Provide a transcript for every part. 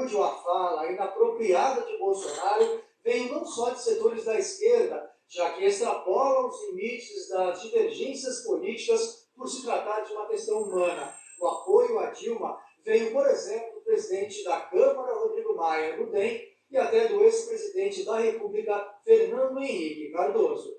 repúdio à fala inapropriada de Bolsonaro veio não só de setores da esquerda, já que extrapolam os limites das divergências políticas por se tratar de uma questão humana. O apoio a Dilma veio, por exemplo, do presidente da Câmara, Rodrigo Maia, do DEM, e até do ex-presidente da República, Fernando Henrique Cardoso.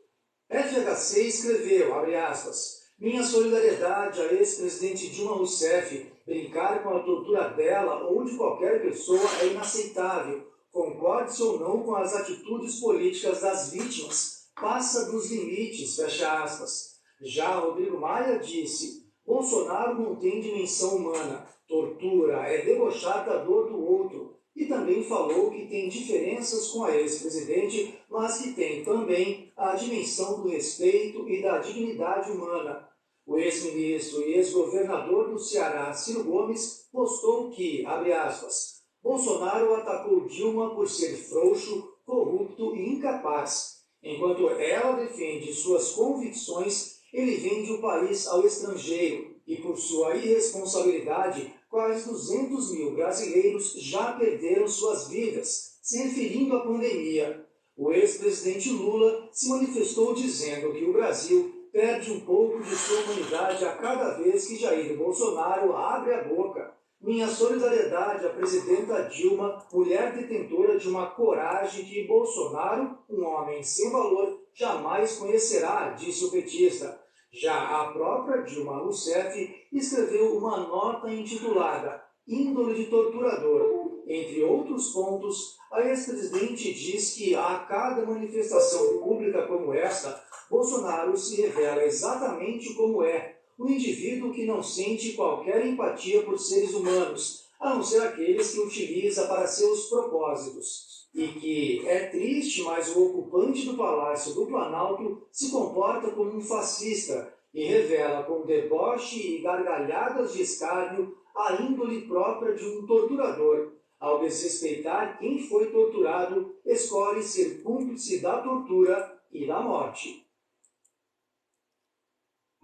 FHC escreveu, abre aspas, minha solidariedade à ex-presidente Dilma Rousseff. Brincar com a tortura dela ou de qualquer pessoa é inaceitável. Concorde-se ou não com as atitudes políticas das vítimas. Passa dos limites, fecha aspas. Já Rodrigo Maia disse, Bolsonaro não tem dimensão humana. Tortura é debochar da dor do outro. E também falou que tem diferenças com a ex-presidente, mas que tem também a dimensão do respeito e da dignidade humana. O ex-ministro e ex-governador do Ceará, Ciro Gomes, postou que, abre aspas, Bolsonaro atacou Dilma por ser frouxo, corrupto e incapaz. Enquanto ela defende suas convicções, ele vende o país ao estrangeiro e, por sua irresponsabilidade, quase 200 mil brasileiros já perderam suas vidas, se referindo à pandemia. O ex-presidente Lula se manifestou dizendo que o Brasil perde um pouco de sua humanidade a cada vez que Jair Bolsonaro abre a boca. Minha solidariedade à presidenta Dilma, mulher detentora de uma coragem que Bolsonaro, um homem sem valor, jamais conhecerá, disse o petista. Já a própria Dilma Rousseff escreveu uma nota intitulada Índole de Torturador. Entre outros pontos, a ex-presidente diz que a cada manifestação pública como esta, Bolsonaro se revela exatamente como é, um indivíduo que não sente qualquer empatia por seres humanos, a não ser aqueles que utiliza para seus propósitos. E que é triste, mas o ocupante do Palácio do Planalto se comporta como um fascista e revela com deboche e gargalhadas de escárnio a índole própria de um torturador. Ao desrespeitar quem foi torturado, escolhe ser cúmplice da tortura e da morte.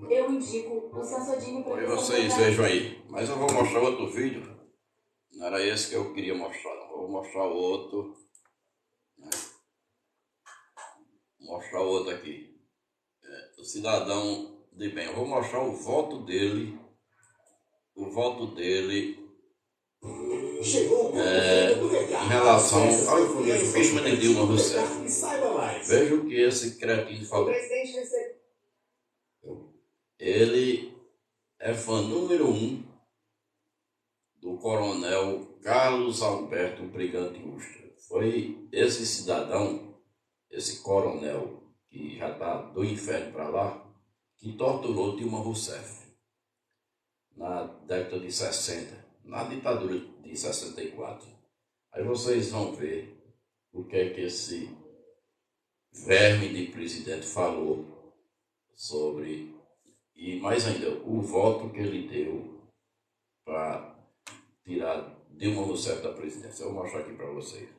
Eu indico o Sensodinho para vocês vejam aí, mas eu vou mostrar outro vídeo. Não era esse que eu queria mostrar, não. Vou mostrar o outro. Vou mostrar o outro aqui. O cidadão de bem. Eu vou mostrar o voto dele. O voto dele em relação ao impeachment de Dilma Rousseff. Veja o que esse cretino falou. Ele é fã número 1 do coronel Carlos Alberto Brigante Ustra. Foi esse cidadão, esse coronel, que já está do inferno para lá, que torturou Dilma Rousseff na década de 60, na ditadura de 64. Aí vocês vão ver o que é que esse verme de presidente falou sobre, e mais ainda, o voto que ele deu para tirar Dilma Rousseff da presidência. Eu vou mostrar aqui para vocês.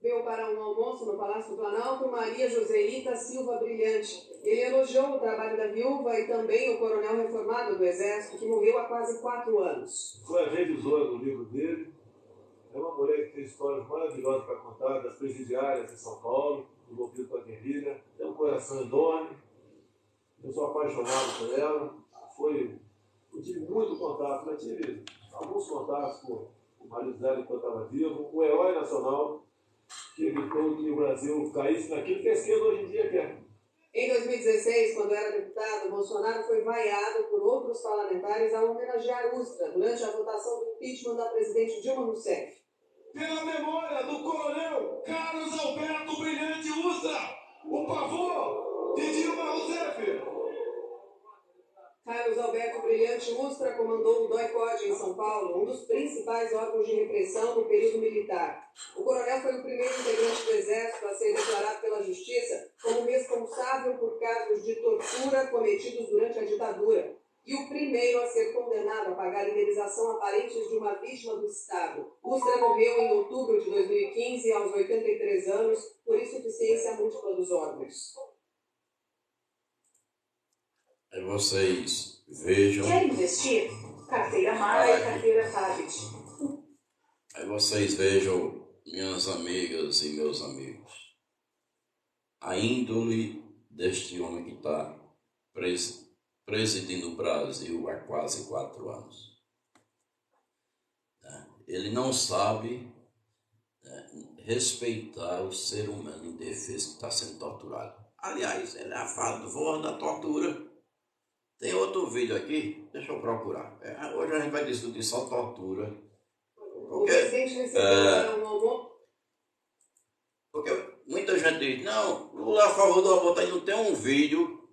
Veio para um almoço no Palácio do Planalto Maria Joselita Silva Brilhante. Ele elogiou o trabalho da viúva e também o coronel reformado do Exército, que morreu há quase 4 anos. Foi a revisora do livro dele. É uma mulher que tem histórias maravilhosas para contar, das presidiárias em São Paulo, do golpismo com a guerrilha. Tem um coração enorme. Eu sou apaixonado por ela. Eu tive muito contato, eu tive alguns contatos com o marido dela enquanto estava vivo, um herói nacional que evitou que o Brasil caísse naquilo que a esquerda hoje em dia quer. Em 2016, quando era deputado, Bolsonaro foi vaiado por outros parlamentares a homenagear Ustra durante a votação do impeachment da presidente Dilma Rousseff. Pela memória do coronel Carlos Alberto Brilhante Ustra, o pavor de Dilma Rousseff. Carlos Alberto Brilhante Ustra comandou o DOI-CODE em São Paulo, um dos principais órgãos de repressão no período militar. O coronel foi o primeiro integrante do Exército a ser declarado pela Justiça como responsável por casos de tortura cometidos durante a ditadura e o primeiro a ser condenado a pagar indenização a parentes de uma vítima do Estado. Ustra morreu em outubro de 2015 aos 83 anos por insuficiência múltipla dos órgãos. Aí vocês vejam. Quer investir? Carteira Mara e carteira Tablet. Aí vocês vejam, minhas amigas e meus amigos, a índole deste homem que está presidindo o Brasil há quase 4 anos. Ele não sabe respeitar o ser humano indefeso que está sendo torturado. Aliás, ele é a favor da tortura. Tem outro vídeo aqui, deixa eu procurar. Hoje a gente vai discutir só tortura. O presidente recebeu Porque muita gente diz, não, Lula é a favor do aborto. Aí não tem um vídeo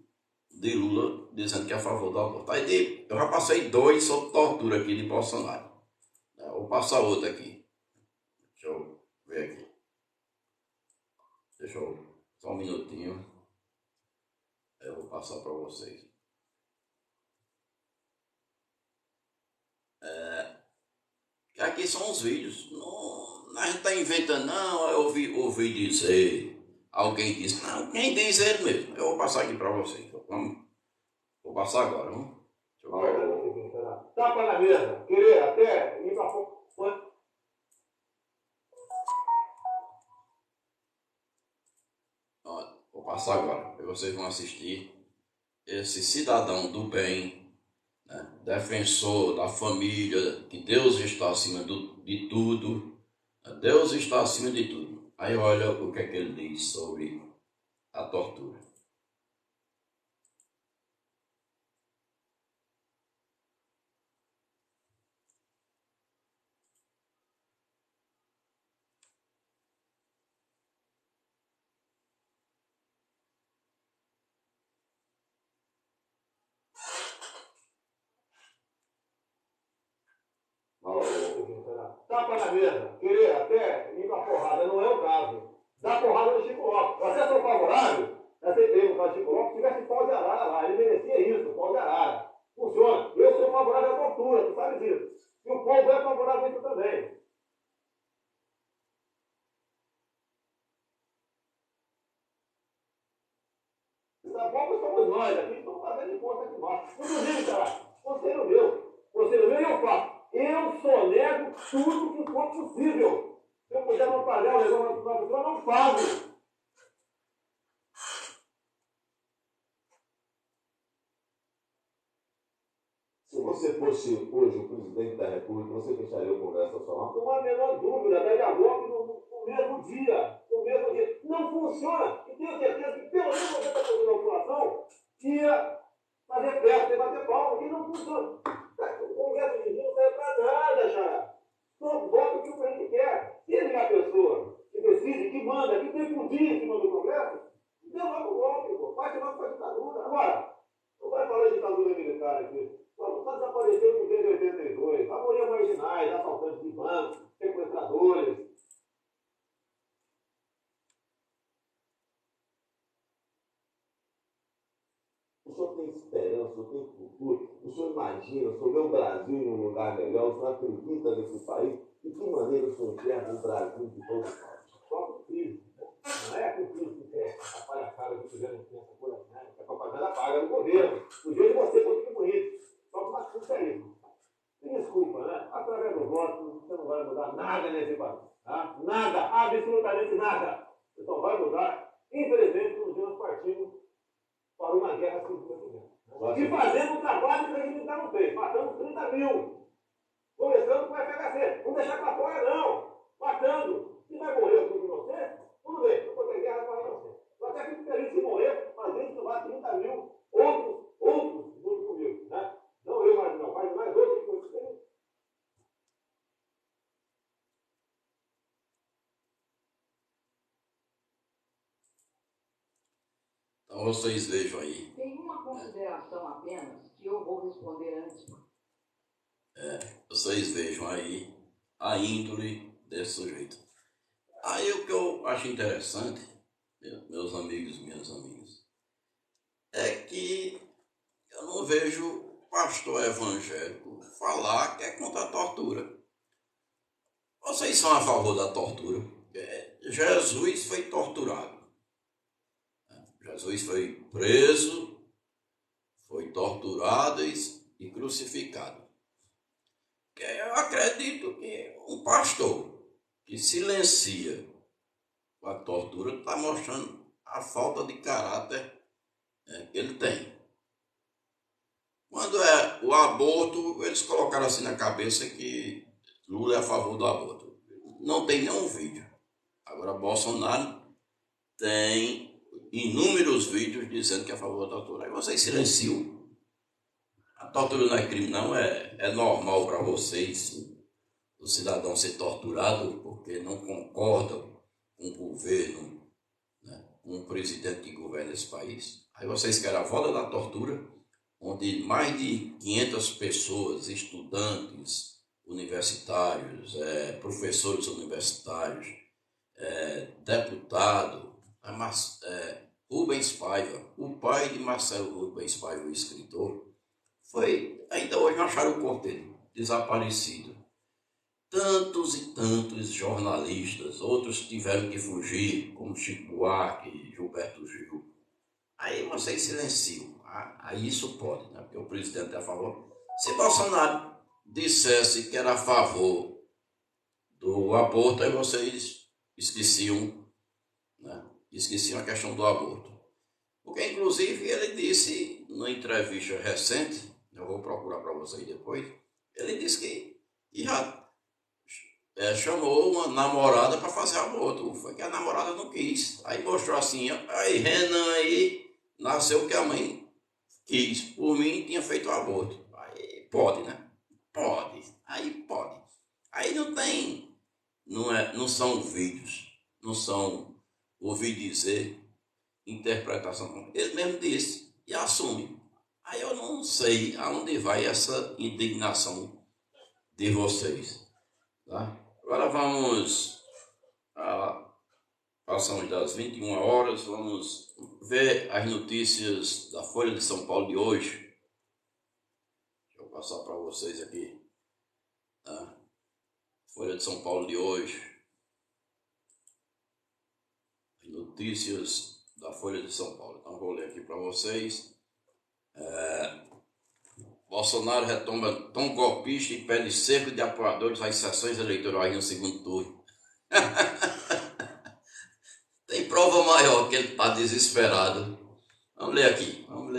de Lula dizendo que é a favor do aborto. Aí eu já passei 2 sobre tortura aqui de Bolsonaro. Vou passar outro aqui. Deixa eu ver aqui. Só um minutinho. Eu vou passar para vocês. Aqui são os vídeos. Não, a gente está inventando, não. Eu ouvi dizer. Alguém disse, não, quem diz ele mesmo. Eu vou passar aqui para vocês. Vou passar agora, vamos? Deixa eu ver. Tapa na mesa. Querer até ir para fora. Vou passar agora. E vocês vão assistir esse cidadão do bem, né, defensor da família, que Deus está acima de tudo. Deus está acima de tudo. Aí olha o que é que ele diz sobre a tortura. Tapa na mesa, querer até ir para porrada, não é o caso. Dar porrada no Chico Lopes. Eu até sou favorável, aceitei no caso do Chico Lopes, se tivesse pau de arara lá, ele merecia isso, pau de arara. Funciona. Eu sou favorável à tortura, tu sabe disso. E o povo é favorável a isso também. Essa povo somos nós, aqui estamos fazendo imposto aqui embaixo. Inclusive, cara, conselho meu e eu faço. Eu sonego tudo que for possível. Se eu puder não pagar o negócio da pessoa, não pago. Se você fosse hoje o presidente da República, você fecharia o Congresso Nacional? Não há a menor dúvida, daí a golpe no mesmo dia. Não funciona. E tenho certeza que pelo menos 90% da população ia fazer festa e bater palma, porque não funciona. O Congresso de Rio não serve para nada, Xará. Só vota o que o presidente quer. Se ele é a pessoa que decide, que manda, que tem poder em cima do Congresso, dê logo o golpe, pô. Vai logo para a ditadura. Agora, não vai falar de ditadura militar aqui. Só desapareceu em 1982. Aboliu marginais, assaltantes de bancos, sequestradores. O senhor tem esperança, o senhor tem futuro, o senhor imagina, o senhor vê o Brasil em um lugar melhor, o senhor acredita nesse país, de que maneira o senhor enxerga o Brasil de todos os países? Só com crise. Não é com crise que cresce, a palhaçada que fizeram com essa coisa, né? A propaganda paga no governo, o jeito de você contribuir, só com uma crise é isso. Me desculpa, né? Através do voto, você não vai mudar nada nesse país. Tá? Nada, absolutamente nada. Você só vai mudar, infelizmente, nos dias partimos para uma guerra civil. E fazendo um trabalho que a gente ainda não fez. Matamos 30 mil. Começando com o FHC. Não deixar para fora, não. Matando. Se vai morrer tudo de você, tudo bem. Não pode ter guerra para você. Eu até fico feliz se morrer, mas a gente não vai 30 mil. Outros junto comigo. Né? Não eu, mas não. Mas mais outros que eu tenho. Então vocês vejam aí. Tem uma consideração apenas que eu vou responder antes. Vocês vejam aí a índole desse sujeito. Aí o que eu acho interessante, meus amigos e minhas amigas, é que eu não vejo pastor evangélico falar que é contra a tortura. Vocês são a favor da tortura. Jesus foi torturado. Jesus foi preso, foi torturado e crucificado. Eu acredito que um pastor que silencia a tortura está mostrando a falta de caráter que ele tem. Quando é o aborto, eles colocaram assim na cabeça que Lula é a favor do aborto. Não tem nenhum vídeo. Agora Bolsonaro tem inúmeros vídeos dizendo que é a favor da tortura. Aí vocês silenciam. A tortura não é crime, não. É normal para vocês o cidadão ser torturado porque não concorda com o governo, né, com o presidente que governa esse país. Aí vocês querem a volta da tortura, onde mais de 500 pessoas, estudantes universitários, professores universitários, deputado, Rubens Paiva, o pai de Marcelo Rubens Paiva, o escritor, ainda hoje não acharam o corpo dele, desaparecido. Tantos e tantos jornalistas, outros tiveram que fugir, como Chico Buarque, Gilberto Gil. Aí vocês silenciam. Aí isso pode, né? Porque o presidente é a favor. Se Bolsonaro dissesse que era a favor do aborto, aí vocês esqueciam, né? Esqueciam a questão do aborto. Porque, inclusive, ele disse, numa entrevista recente, eu vou procurar para vocês depois, ele disse que chamou uma namorada para fazer aborto. Foi que a namorada não quis. Aí mostrou assim, aí Renan aí nasceu que a mãe quis. Por mim tinha feito o aborto. Aí pode, né? Pode. Aí pode. Aí não tem, não são vídeos, não são ouvir dizer, interpretação. Ele mesmo disse e assume. Aí eu não sei aonde vai essa indignação de vocês, tá? Agora passamos das 21 horas, vamos ver as notícias da Folha de São Paulo de hoje. Deixa eu passar para vocês aqui, tá? Folha de São Paulo de hoje. As notícias da Folha de São Paulo. Então vou ler aqui para vocês. Bolsonaro retoma tom golpista e pede cerco de apoiadores às sessões eleitorais no segundo turno. Tem prova maior que ele está desesperado. Vamos ler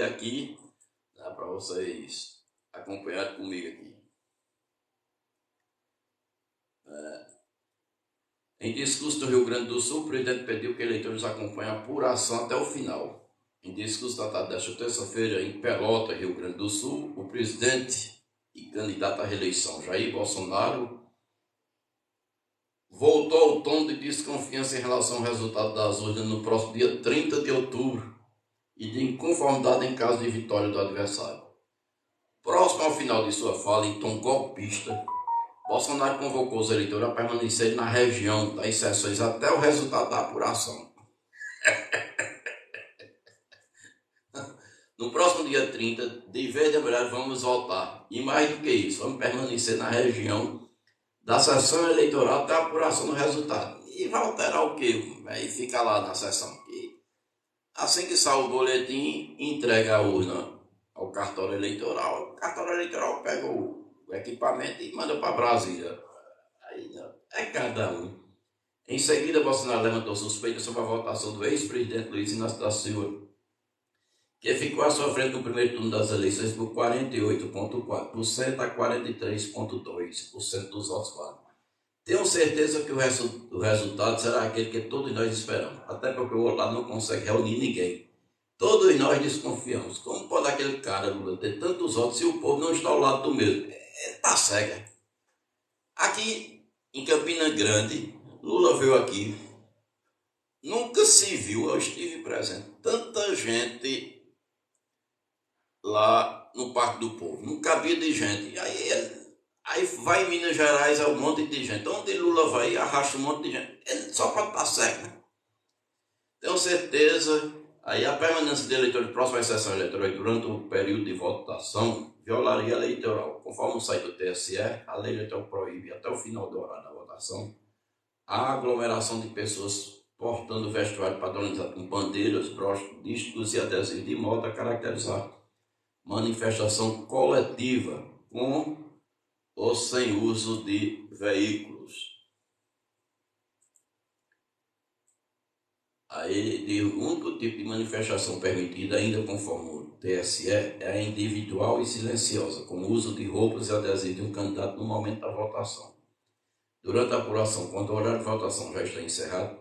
aqui, dá para vocês acompanharem comigo aqui. Em discurso do Rio Grande do Sul, o presidente pediu que eleitores acompanhem a apuração até o final. Em discurso datado desta terça-feira em Pelotas, Rio Grande do Sul, o presidente e candidato à reeleição Jair Bolsonaro voltou ao tom de desconfiança em relação ao resultado das urnas no próximo dia 30 de outubro e de inconformidade em caso de vitória do adversário. Próximo ao final de sua fala, em tom golpista, Bolsonaro convocou os eleitores a permanecerem na região das sessões até o resultado da apuração. No próximo dia 30, de vez de amarelo, vamos votar. E mais do que isso, vamos permanecer na região da sessão eleitoral até a apuração do resultado. E vai alterar o quê? Aí fica lá na sessão. E assim que sai o boletim, entrega a urna ao cartório eleitoral. O cartório eleitoral pega o equipamento e manda para Brasília. Aí é cada um. Em seguida, Bolsonaro levantou suspeita sobre a votação do ex-presidente Luiz Inácio da Silva, que ficou à sua frente no primeiro turno das eleições por 48,4% a 43,2% dos votos válidos. Tenho certeza que o resultado será aquele que todos nós esperamos, até porque o outro lado não consegue reunir ninguém. Todos nós desconfiamos. Como pode aquele cara, Lula, ter tantos votos se o povo não está ao lado do mesmo? Ele está cega. Aqui em Campina Grande, Lula veio aqui, nunca se viu, eu estive presente, tanta gente lá no Parque do Povo, não cabia de gente. Aí vai em Minas Gerais, é um monte de gente. Onde Lula vai, arrasta um monte de gente. Ele só pode estar cego. Tenho certeza, aí a permanência de eleitores próximos à sessão eleitoral durante o período de votação violaria a lei eleitoral. Conforme o site do TSE, a lei eleitoral proíbe até o final do horário da votação a aglomeração de pessoas portando vestuário padronizado com bandeiras, broches, dísticos e adesivos, de modo a caracterizar manifestação coletiva com ou sem uso de veículos. Aí, o único tipo de manifestação permitida, ainda conforme o TSE, é a individual e silenciosa, com o uso de roupas e adesivos de um candidato no momento da votação. Durante a apuração, quando o horário de votação já está encerrado,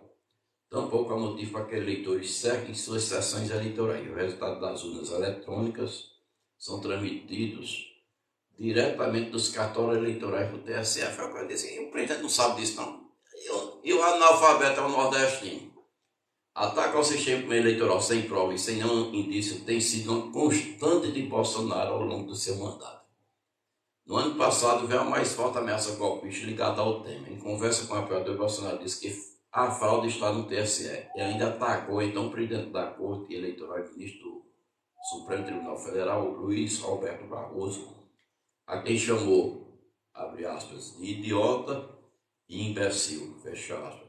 tampouco há motivo para que eleitores cerquem suas sessões eleitorais. O resultado das urnas eletrônicas são transmitidos diretamente dos cartórios eleitorais do TSE. Foi o que eu disse, o presidente não sabe disso, não. E o analfabeto é o nordestino. Ataque ao sistema eleitoral sem prova e sem nenhum indício tem sido uma constante de Bolsonaro ao longo do seu mandato. No ano passado, veio a mais forte ameaça golpista ligada ao tema. Em conversa com o apoiador, Bolsonaro disse que a fraude está no TSE e ainda atacou então o presidente da Corte Eleitoral e ministro do Supremo Tribunal Federal, Luiz Roberto Barroso, a quem chamou, abre aspas, de idiota e imbecil, fecha aspas.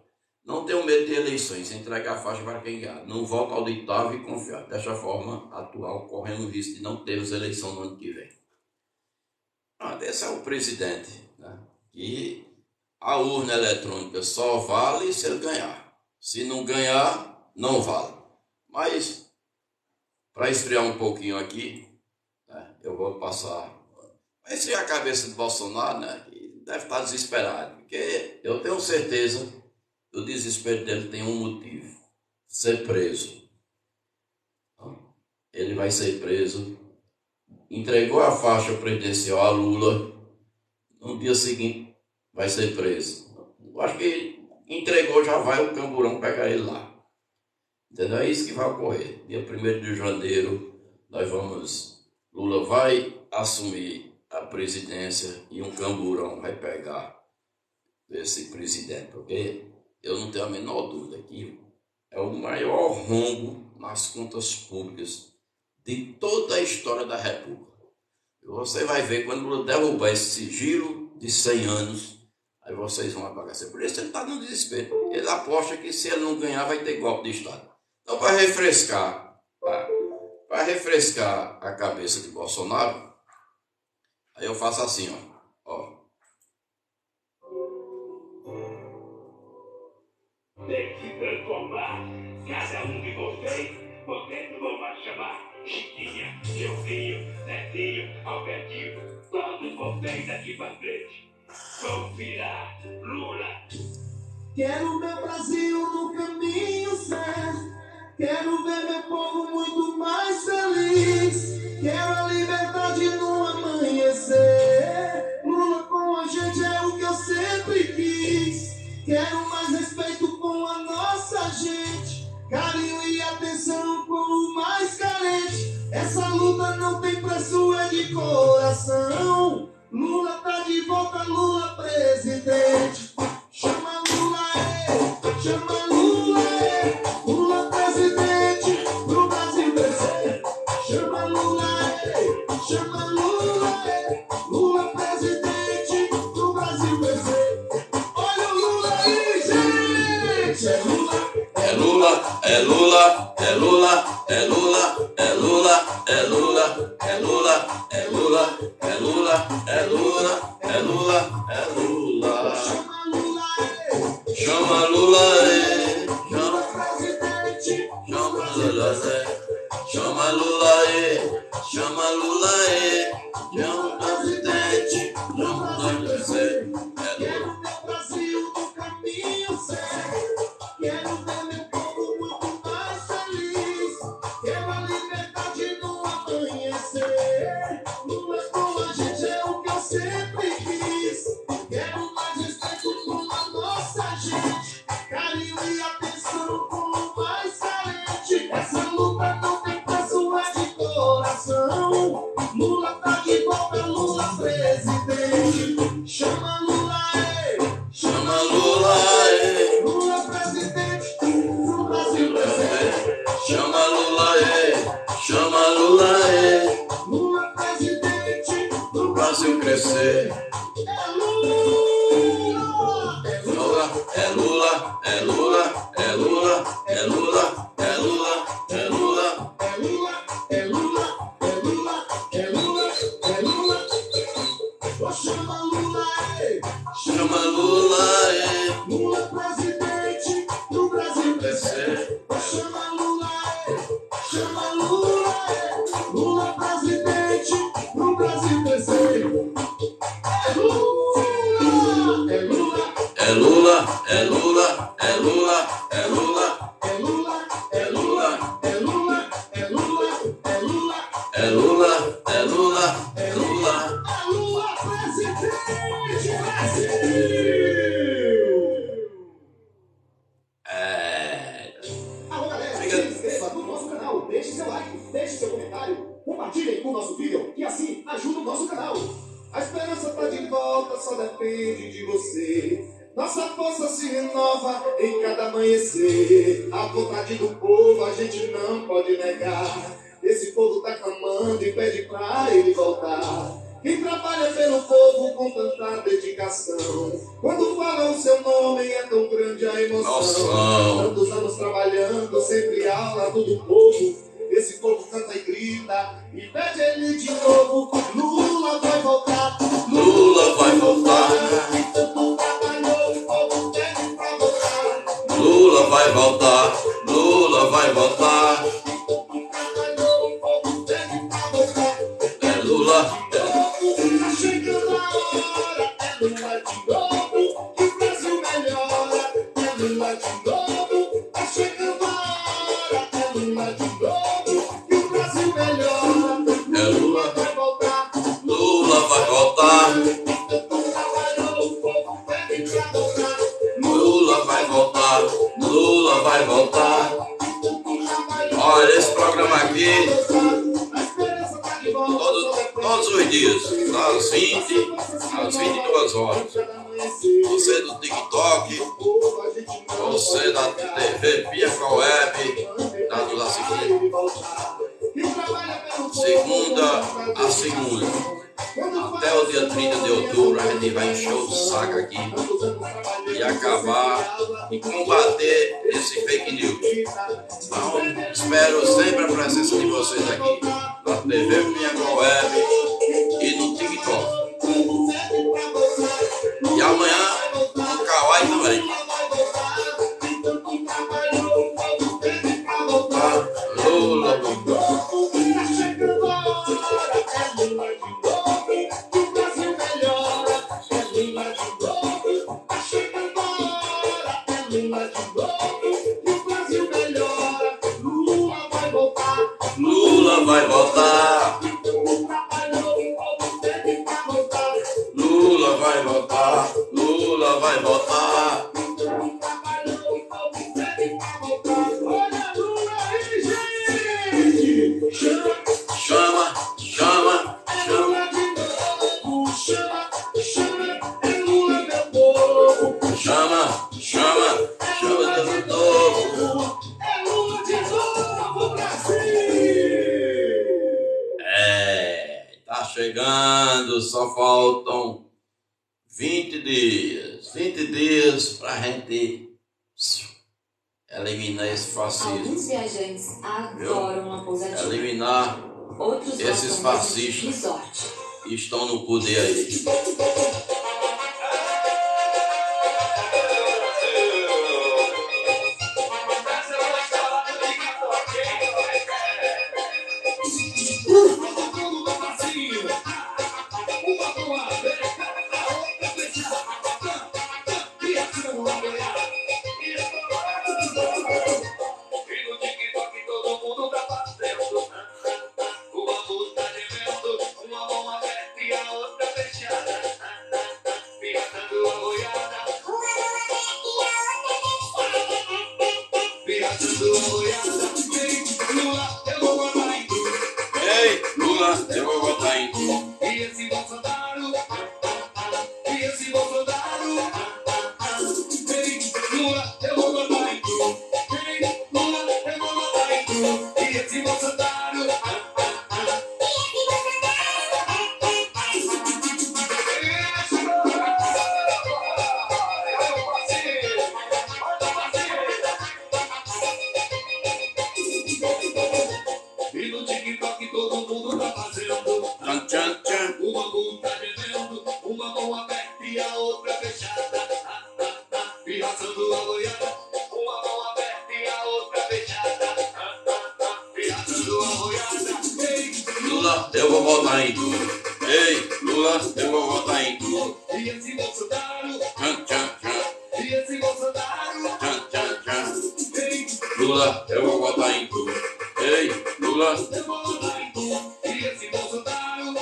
Não tenho medo de eleições, entregue a faixa para quem ganhar. Não voto auditável e confiável. Desta forma, atual, correndo o risco de não termos eleição no ano que vem. Esse é o presidente, né? E a urna eletrônica só vale se ele ganhar. Se não ganhar, não vale. Mas, para esfriar um pouquinho aqui, né, eu vou passar... Vai esfriar a cabeça de Bolsonaro, né? Que deve estar desesperado. Porque eu tenho certeza... O desespero dele tem um motivo: ser preso. Ele vai ser preso. Entregou a faixa presidencial a Lula. No dia seguinte vai ser preso. Eu acho que entregou, já vai o camburão pegar ele lá. Entendeu? É isso que vai ocorrer. Dia 1º de janeiro, Lula vai assumir a presidência e um camburão vai pegar esse presidente, porque eu não tenho a menor dúvida que é o maior rombo nas contas públicas de toda a história da República. Você vai ver quando Lula derrubar esse sigilo de 100 anos, aí vocês vão apagar. Por isso ele está no desespero. Ele aposta que se ele não ganhar vai ter golpe de Estado. Então, para refrescar a cabeça de Bolsonaro, aí eu faço assim, ó. Tem que transformar cada um de vocês não vão mais chamar Chiquinha, Gilzinho, Netinho, Albertinho, todos vocês daqui pra frente vão virar Lula. Quero ver o Brasil no caminho certo, quero ver meu povo muito mais feliz, quero a liberdade no amanhecer, Lula com a gente é o que eu sempre quis. Quero mais respeito com a nossa gente, carinho e atenção com o mais carente. Essa luta não tem preço, é de coração. Lula tá de volta, Lula presidente. Chama Lula, chama Lula, Lula presidente, pro Brasil crescer. Chama Lula, chama Lula, Lula presidente, pro Brasil crescer. É Lula, é Lula, é Lula, é Lula, é Lula, é Lula, é Lula, é Lula, é Lula, é Lula, é Lula, é Lula. Chama Lula, chama presidente, chama Lula, chama Lula, chama Lula, chama presidente, chama Lula. Quero meu Brasil no caminho certo, quero ver meu povo muito mais feliz, quero a liberdade no amanhecer, Lula com a gente é o que eu sempre quis, quero mais respeito com a nossa gente, carinho e atenção com o mais carente. Essa luta não tem preço, é de coração. Lula tá de volta, Lula presidente. Chama Lula, Chama Lula, Lula presidente, pro Brasil crescer. chama Lula, chama Lula, Lula presidente, pro Brasil crescer. é Lula, é Lula. É Lula, é Lula, é Lula, é Lula, é Lula, é Lula. É Lula, é Lula, é Lula, é Lula, é Lula. Chama Lula. Alô, galera, se inscreva no nosso canal, deixe seu like, deixe seu comentário, compartilhem o nosso vídeo e assim ajuda o nosso canal. A esperança tá de volta, só depende de você. Nossa força se renova em cada amanhecer. A vontade do povo a gente não pode negar. Esse povo tá clamando e pede pra ele voltar. Quem trabalha pelo povo com tanta dedicação, quando fala o seu nome é tão grande a emoção. Tantos anos trabalhando, sempre ao lado do povo. Esse povo canta e grita e pede ele de novo. Lula vai voltar, Lula vai voltar, tanto trabalhou, o povo pede pra voltar. Lula vai voltar, Lula vai voltar. Trabalhou, o povo pede pra voltar. É Lula, Tá chegando a hora, é Lula de novo, que o Brasil melhora. É Lula de novo, tá chegando a hora, é Lula de novo, que o Brasil melhora. é Lula, Vai voltar, Lula vai voltar, trabalhou, o povo pede pra voltar. Lula vai voltar, Lula vai voltar. Olha, esse programa aqui, A esperança tá de volta, todos os dias, às 22 horas. Você do TikTok, você da TV Piaca Web, da Dula segunda a segunda. Até o dia 30 de outubro a gente vai encher o saco aqui e acabar e combater esse fake news. Então, espero sempre a presença de vocês aqui na TV Piaca Web e no TikTok. E amanhã no Kawaii também. Lula, Lula. tá chegando a hora, é Lula de novo, que o Brasil melhora. É Lula de novo, tá chegando a hora, é Lula de novo, que o Brasil melhora. Lula vai voltar, Lula vai voltar, trabalhou, o povo pede pra voltar. Lula vai voltar, Lula vai voltar. Trabalhou, o povo pede pra voltar. Olha Lula aí, gente! Chama, Chama, chama, é chama. Lula de novo, chama, chama, é Lula meu povo. Chama, chama, chama de novo. É Lula de novo, Brasil! Tá chegando, só faltam 20 dias. 20 dias pra gente eliminar esse fascismo. Alguns viajantes adoram uma pousadinha. Eliminar Outros esses gostam de fascistas resort. que estão no poder aí. Ei, Lula, eu vou votar em tu. E esse Bolsonaro? E esse Bolsonaro? Ei, Lula, eu vou votar em tu. Ei, Lula, eu vou votar em tu. E esse Bolsonaro? E no TikTok todo mundo tá fazendo. Tchan, tchan, tchan. Uma mão tá gemendo, uma mão aberta e a outra fechada. Pirraçando a boiada, uma mão aberta e a outra fechada. Pirraçando a boiada. Ei, Lula, eu vou votar em tu. Ei, Lula, eu vou votar em tu. e esse Bolsonaro? Tchan, tchan, tchan. E esse Bolsonaro? Tchan, tchan, tchan. Ei, Lula, eu vou votar em tu. Ei, Lula, eu vou votar em tu. E esse Bolsonaro?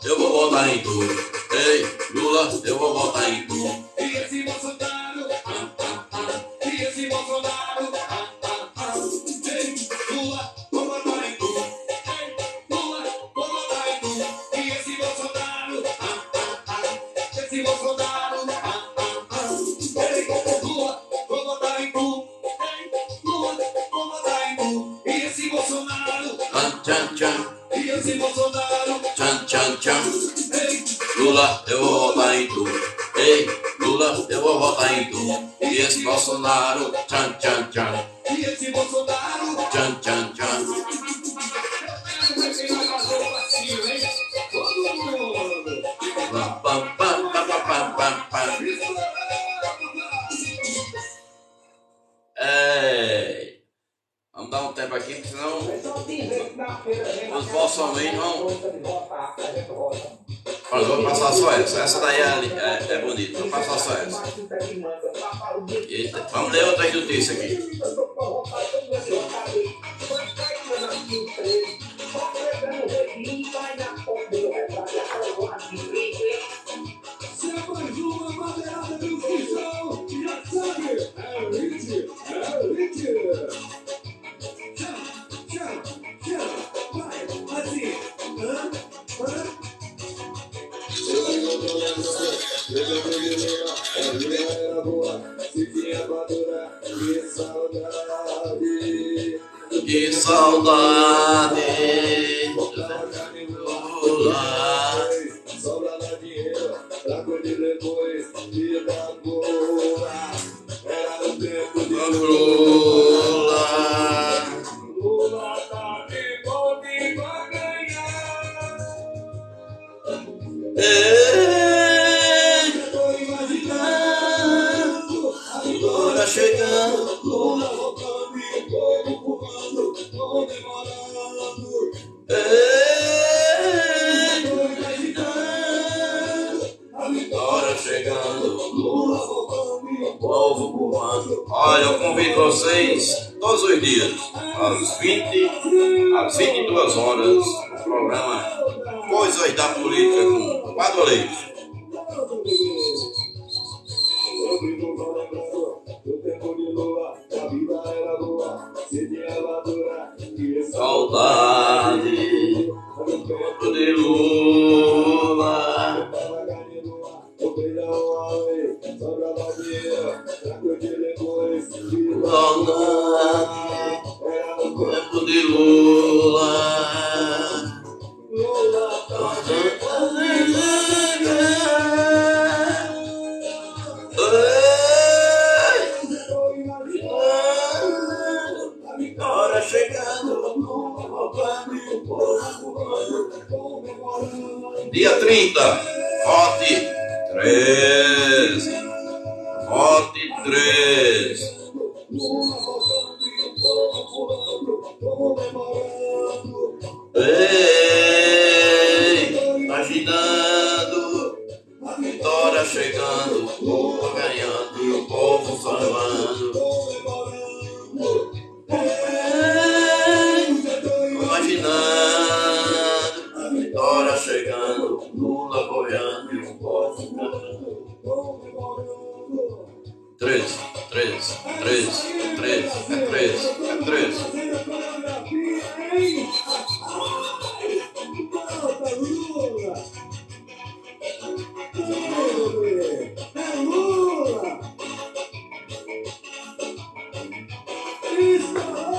eu vou votar em tu. Ei, Lula, eu vou votar em tu. E esse Bolsonaro, e esse Bolsonaro, ei, Lula, vou votar em tu. Ei, Lula, vou votar em tu. E esse Bolsonaro, esse Bolsonaro, ei, Lula, vou votar em tu. Ei, Lula, vou votar em tu. E esse Bolsonaro, Tchan, tchan, e esse Bolsonaro, tchan, tchan, tchan. ei, Lula, eu vou votar em tu. Ei, Lula, eu vou votar em tu. E esse Bolsonaro, tchan, tchan, tchan. e esse Bolsonaro. Tchan, tchan, tchan. Pam, pam, pam, pam, pam, pam, pam. Ei, vamos dar um tempo aqui, porque senão os bolsominions vão... Olha, eu vou passar só essa. Essa daí é bonita. Vou passar só essa. Eita, vamos ler outras notícias aqui. Se é mais uma madeirada do Fujão, já sabe, é o hit, Chama, vai, assim, era boa, se tinha madura, que saudade. Que saudade. Lula. Sobrava dinheiro pra curtir depois, vida boa. Era o tempo de Lula. Lula tá vivo pra ganhar. Ei, Tô imaginando a Lula chegando. Lula voltando e o povo pulando, comemorando. Ei, Tô imaginando a Vitória chegando. Lula voltando e o Povo cubano. Olha, eu convido vocês todos os dias, às 22 horas, no programa Coisas da Política com Padre Leite. do tempo de Lula, a vida era boa, se tinha madura, e essa Saudade tempo de Lula. o beijão além, sobrava dinheiro, pra curtir depois, vida Saudade era o tempo de Lula. Lula tá A vitória chegando, dia 30, vote 13. Vote 13. Ei, agitando, a vitória chegando, Lula ganhando e o povo salvando. Imaginando, a vitória chegando, Lula apoiando e o povo cantando. 13, 13, 13, 13, é 13, é 13. É Lula! Isso, papá!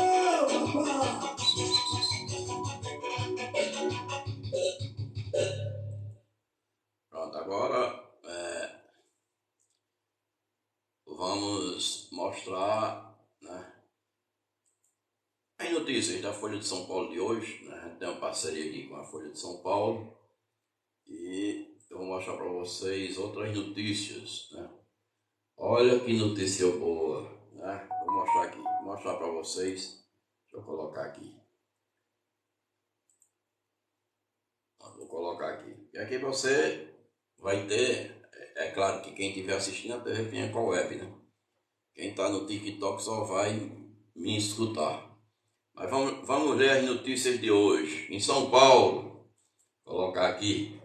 Pronto, agora vamos mostrar, né, as notícias da Folha de São Paulo de hoje. Né? A gente tem uma parceria aqui com a Folha de São Paulo e eu vou mostrar para vocês outras notícias. Né? Olha que notícia boa, né? Vou mostrar aqui, mostrar para vocês. Deixa eu colocar aqui. Vou colocar aqui. E aqui você vai ter, é claro que quem estiver assistindo a TV Pinhacó Web, né? Quem está no TikTok só vai me escutar. Mas vamos ler as notícias de hoje. Em São Paulo, vou colocar aqui.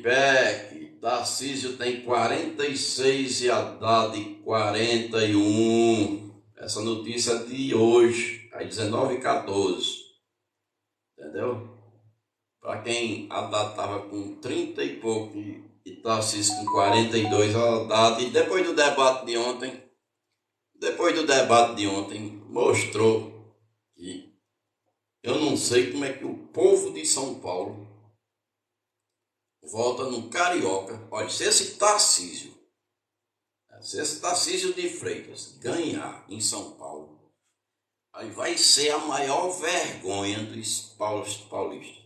IPEC, Tarcísio tem 46 e Haddad 41. Essa notícia é de hoje, às 19h14. Entendeu? Para quem Haddad estava com 30 e pouco e Tarcísio com 42, Haddad, e depois do debate de ontem, mostrou que eu não sei como é que o povo de São Paulo vota no Carioca. Olha, se esse Tarcísio de Freitas ganhar em São Paulo, aí vai ser a maior vergonha dos paulistas.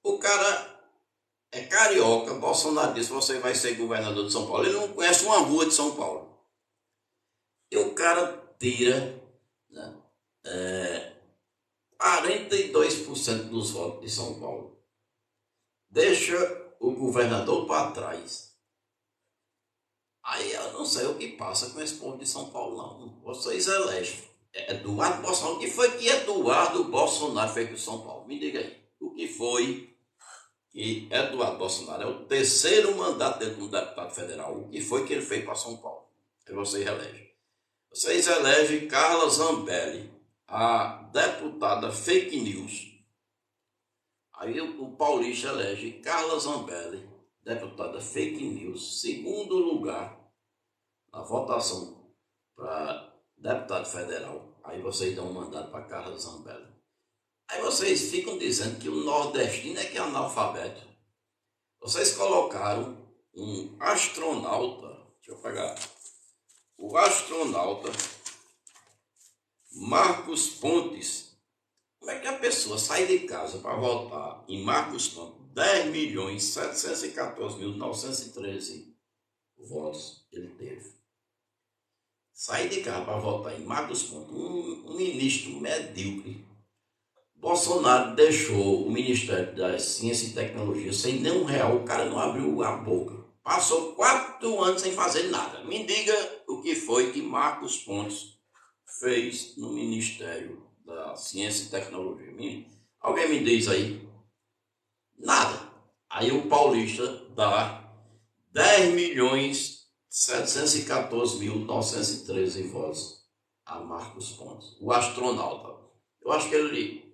O cara é carioca, Bolsonaro disse, você vai ser governador de São Paulo. Ele não conhece uma rua de São Paulo. E o cara tira, né, 42% dos votos de São Paulo. Deixa o governador para trás. Aí eu não sei o que passa com esse povo de São Paulo, não. Vocês elegem Eduardo Bolsonaro. O que foi que Eduardo Bolsonaro fez com São Paulo? Me diga aí. O que foi que Eduardo Bolsonaro, é o terceiro mandato dele como deputado federal, o que foi que ele fez para São Paulo? Que vocês elegem. Vocês elegem Carla Zambelli, a deputada fake news. Aí o paulista elege Carla Zambelli, deputada fake news, segundo lugar na votação para deputado federal. Aí vocês dão um mandato para Carla Zambelli. Aí vocês ficam dizendo que o nordestino é que é analfabeto. Vocês colocaram um astronauta, deixa eu pegar, o astronauta Marcos Pontes. Como é que a pessoa sai de casa para votar em Marcos Pontes? 10.714.913 votos ele teve. Sai de casa para votar em Marcos Pontes, um ministro medíocre. Bolsonaro deixou o Ministério da Ciência e Tecnologia sem nenhum real, o cara não abriu a boca. Passou 4 anos sem fazer nada. Me diga o que foi que Marcos Pontes fez no Ministério da Ciência e Tecnologia. Alguém me diz aí? Nada. Aí o paulista dá 10.714.913 votos a Marcos Pontes, o astronauta. Eu acho que ele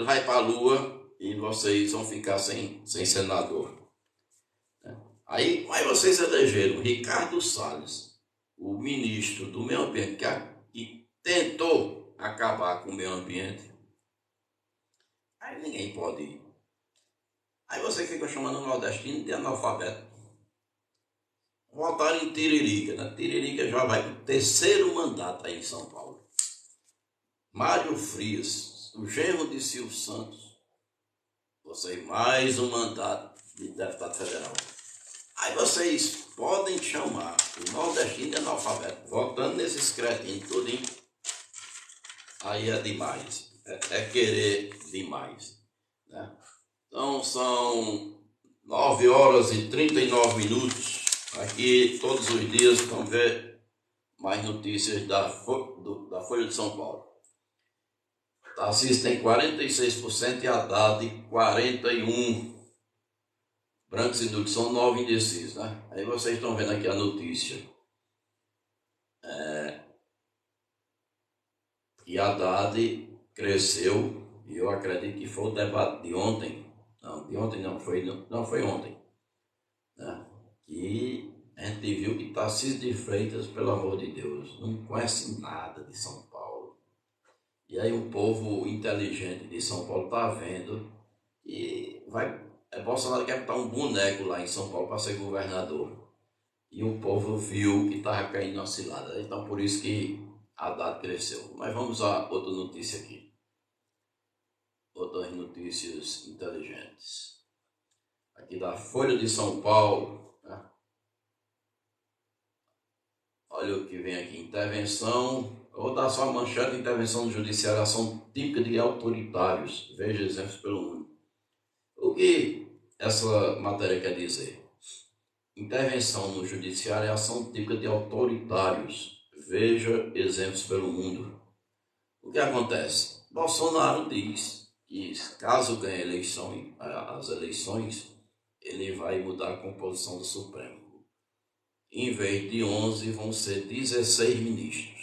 vai para a Lua e vocês vão ficar sem senador. Aí vocês elegeram Ricardo Salles, o ministro do Meio Ambiente, que tentou acabar com o meio ambiente. Aí ninguém pode ir. Aí você fica chamando o nordestino de analfabeto. Votaram em Tiririca, né? Tiririca já vai para o terceiro mandato aí em São Paulo. Mário Frias, o genro de Silvio Santos, vocês mais um mandato de deputado federal. Aí vocês podem chamar o nordestino de analfabeto, votando nesses cretinos tudinho. Aí é demais, é querer demais, né? Então são 9h39. Aqui todos os dias vamos ver mais notícias da Folha de São Paulo. Tarcísio tem 46% e Haddad 41%. Brancos e nulos são 9 indecisos, né? Aí vocês estão vendo aqui a notícia. Que Haddad cresceu, e eu acredito que foi o debate de ontem. Foi ontem. Né? Que a gente viu que Tarcísio de Freitas, pelo amor de Deus, não conhece nada de São Paulo. E aí o povo inteligente de São Paulo está vendo que Bolsonaro quer botar um boneco lá em São Paulo para ser governador. E o povo viu que estava caindo na cilada. Então por isso que Haddad cresceu. Mas vamos a outra notícia aqui. Outras notícias inteligentes. Aqui da Folha de São Paulo. Né? Olha o que vem aqui. Intervenção. Vou dar só a manchete. Intervenção do judiciário. Ação típica de autoritários. Veja exemplos pelo mundo. O que essa matéria quer dizer? Intervenção no judiciário é ação típica de autoritários. Veja exemplos pelo mundo. O que acontece? Bolsonaro diz que caso ganhe as eleições, ele vai mudar a composição do Supremo. Em vez de 11, vão ser 16 ministros.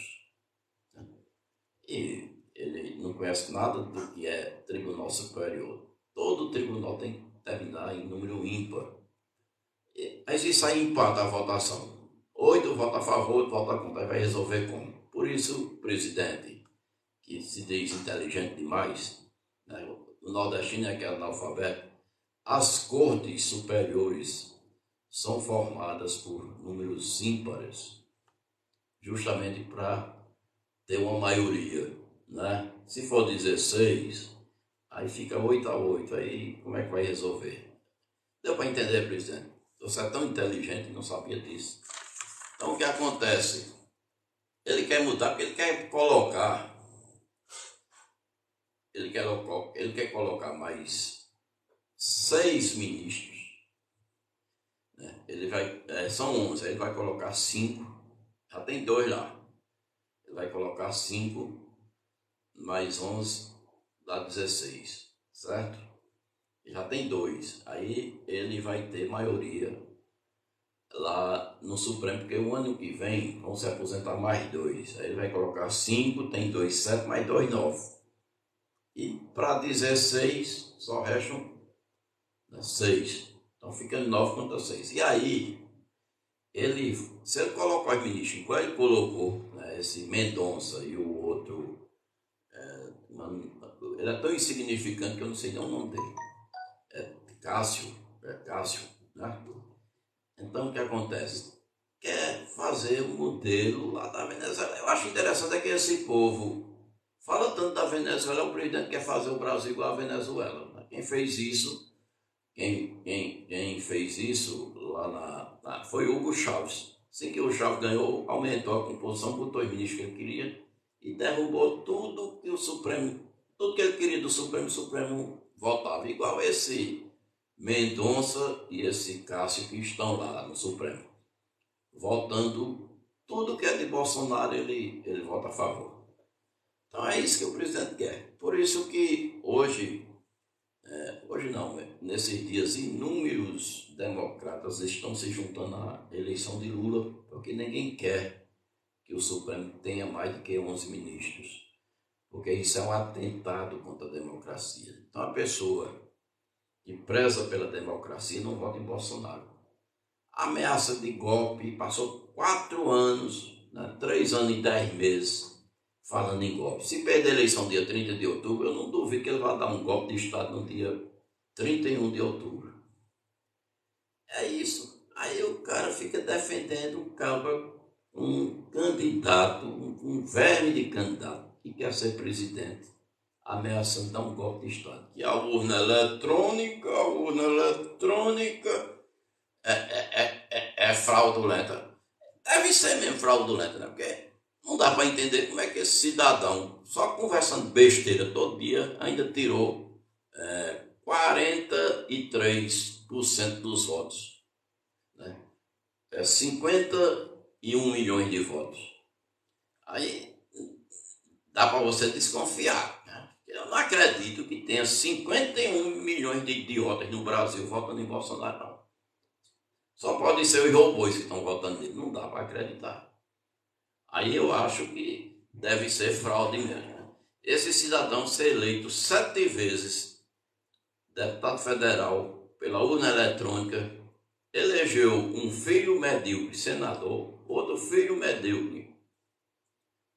E ele não conhece nada do que é Tribunal Superior. Todo tribunal tem que terminar em número ímpar. Mas isso aí empata a votação. 8 vota a favor, 8 vota contra. Aí vai resolver como? Por isso, o presidente, que se diz inteligente demais, né? O nordestino é aquele analfabeto. As cortes superiores são formadas por números ímpares, justamente para ter uma maioria, né? Se for 16, aí fica 8-8, aí como é que vai resolver? Deu para entender, presidente? Você é tão inteligente e não sabia disso. Então o que acontece? Ele quer mudar porque ele quer colocar, ele quer colocar mais 6 ministros, né? São 11, aí ele vai colocar 5, já tem 2 lá. Ele vai colocar 5, mais 11, dá 16, certo? Já tem 2, aí ele vai ter maioria lá no Supremo, porque o ano que vem vão se aposentar mais 2. Aí ele vai colocar 5, tem 2, 7, mais 2, 9. E para 16, só restam 6. Então fica 9 contra 6. E aí, se ele colocar os ministros, igual ele colocou, né, esse Mendonça e o outro, ele é tão insignificante que eu não sei nem o nome dele. É Cássio, né? Então o que acontece? Quer fazer um modelo lá da Venezuela. Eu acho interessante que esse povo fala tanto da Venezuela, o presidente quer fazer o Brasil igual a Venezuela, né? Quem fez isso lá foi Hugo Chávez. Assim que o Chávez ganhou, aumentou a composição, botou os ministros que ele queria e derrubou tudo que o Supremo, tudo que ele queria do Supremo, o Supremo votava. Igual esse Mendonça e esse Cássio que estão lá no Supremo, votando tudo que é de Bolsonaro, ele vota a favor. Então é isso que o presidente quer. Por isso que hoje não, nesses dias inúmeros democratas estão se juntando à eleição de Lula, porque ninguém quer que o Supremo tenha mais do que 11 ministros, porque isso é um atentado contra a democracia. Então a pessoa que preza pela democracia não vota em Bolsonaro. A ameaça de golpe passou 4 anos, né, 3 anos e 10 meses falando em golpe. Se perder a eleição dia 30 de outubro, eu não duvido que ele vai dar um golpe de Estado no dia 31 de outubro. É isso. Aí o cara fica defendendo um candidato, um verme de candidato que quer ser presidente, ameaçando dar um golpe de Estado. Que a urna eletrônica é fraudulenta. Deve ser mesmo fraudulenta, né? Porque não dá para entender como é que esse cidadão, só conversando besteira todo dia, ainda tirou 43% dos votos, né? 51 milhões de votos. Aí dá para você desconfiar, né? Eu não acredito que tenha 51 milhões de idiotas no Brasil votando em Bolsonaro, não. Só podem ser os robôs que estão votando nele. Não dá para acreditar. Aí eu acho que deve ser fraude mesmo, né? Esse cidadão ser eleito 7 vezes deputado federal pela urna eletrônica, elegeu um filho medíocre senador, outro filho medíocre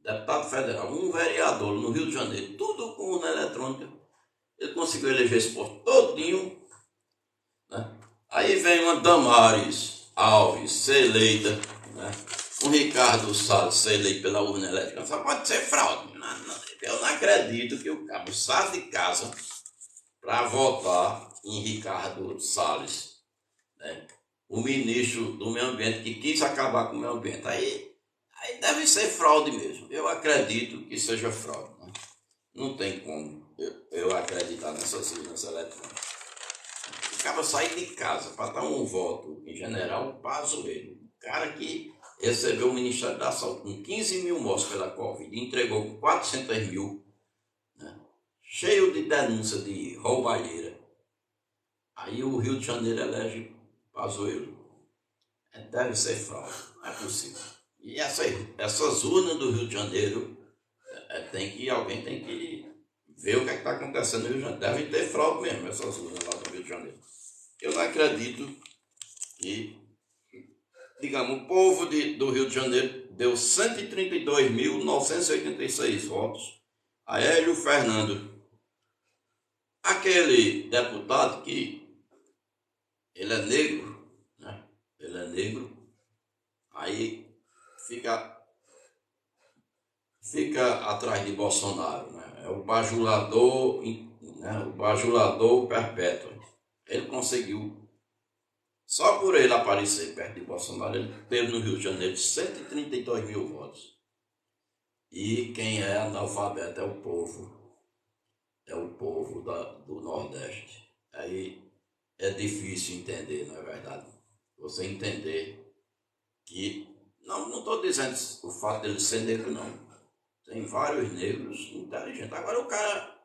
deputado federal, um vereador no Rio de Janeiro, tudo com urna eletrônica. Ele conseguiu eleger esse posto todinho, né? Aí vem uma Damares Alves ser eleita, né? Um Ricardo Salles ser eleito pela urna elétrica. Só pode ser fraude. Eu não acredito que o cabo saia de casa para votar em Ricardo Salles, né? O ministro do meio ambiente que quis acabar com o meio ambiente. Aí deve ser fraude mesmo. Eu acredito que seja fraude, né? Não tem como eu acreditar nessas urnas eletrônicas. Acaba sair de casa para dar um voto em general Pazuello, o cara que recebeu o Ministério da Saúde com 15 mil mortes pela Covid, entregou com 400 mil, né? Cheio de denúncia de roubalheira. Aí o Rio de Janeiro elege Pazuello. Deve ser fraude, não é possível. E essas urnas do Rio de Janeiro, alguém tem que ver o que está acontecendo no Rio de Janeiro. Deve ter fraude mesmo, essas urnas lá do Rio de Janeiro. Eu não acredito que, digamos, o povo do Rio de Janeiro deu 132.986 votos a Hélio Fernando. Aquele deputado que ele é negro, né? Ele é negro, aí fica atrás de Bolsonaro, né? É o bajulador, né? O bajulador perpétuo. Ele conseguiu, só por ele aparecer perto de Bolsonaro, ele teve no Rio de Janeiro 132 mil votos. E quem é analfabeto é o povo do Nordeste. Aí é difícil entender, não é verdade? Você entender que, não estou dizendo o fato dele ser negro, não. Tem vários negros inteligentes. Agora o cara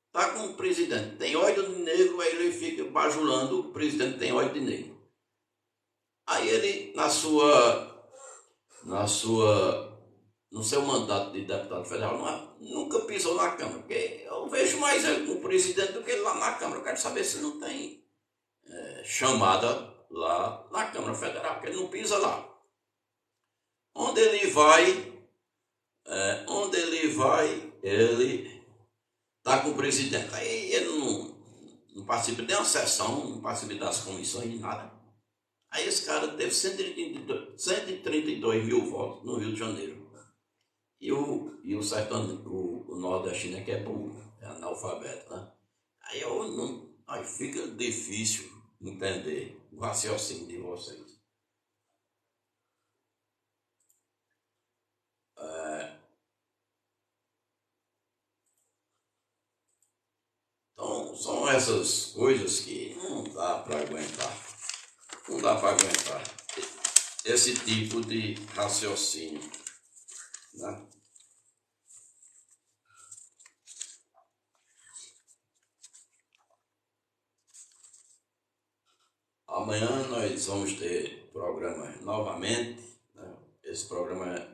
está com o presidente, tem ódio de negro, aí ele fica bajulando o presidente tem ódio de negro. Aí ele, no seu mandato de deputado federal, nunca pisou na Câmara, porque eu vejo mais ele com o presidente do que ele lá na Câmara. Eu quero saber se não tem chamada lá na Câmara Federal, porque ele não pisa lá. Onde ele vai, ele está com o presidente. Aí ele não participa de uma sessão, não participa das comissões, de nada. Aí esse cara teve 132 mil votos no Rio de Janeiro. E o nordestino é que é burro, é analfabeto, né? Aí fica difícil entender o raciocínio de vocês. Então, são essas coisas que não dá para aguentar. Não dá para aguentar esse tipo de raciocínio, né? Amanhã nós vamos ter programa novamente, né? Esse programa é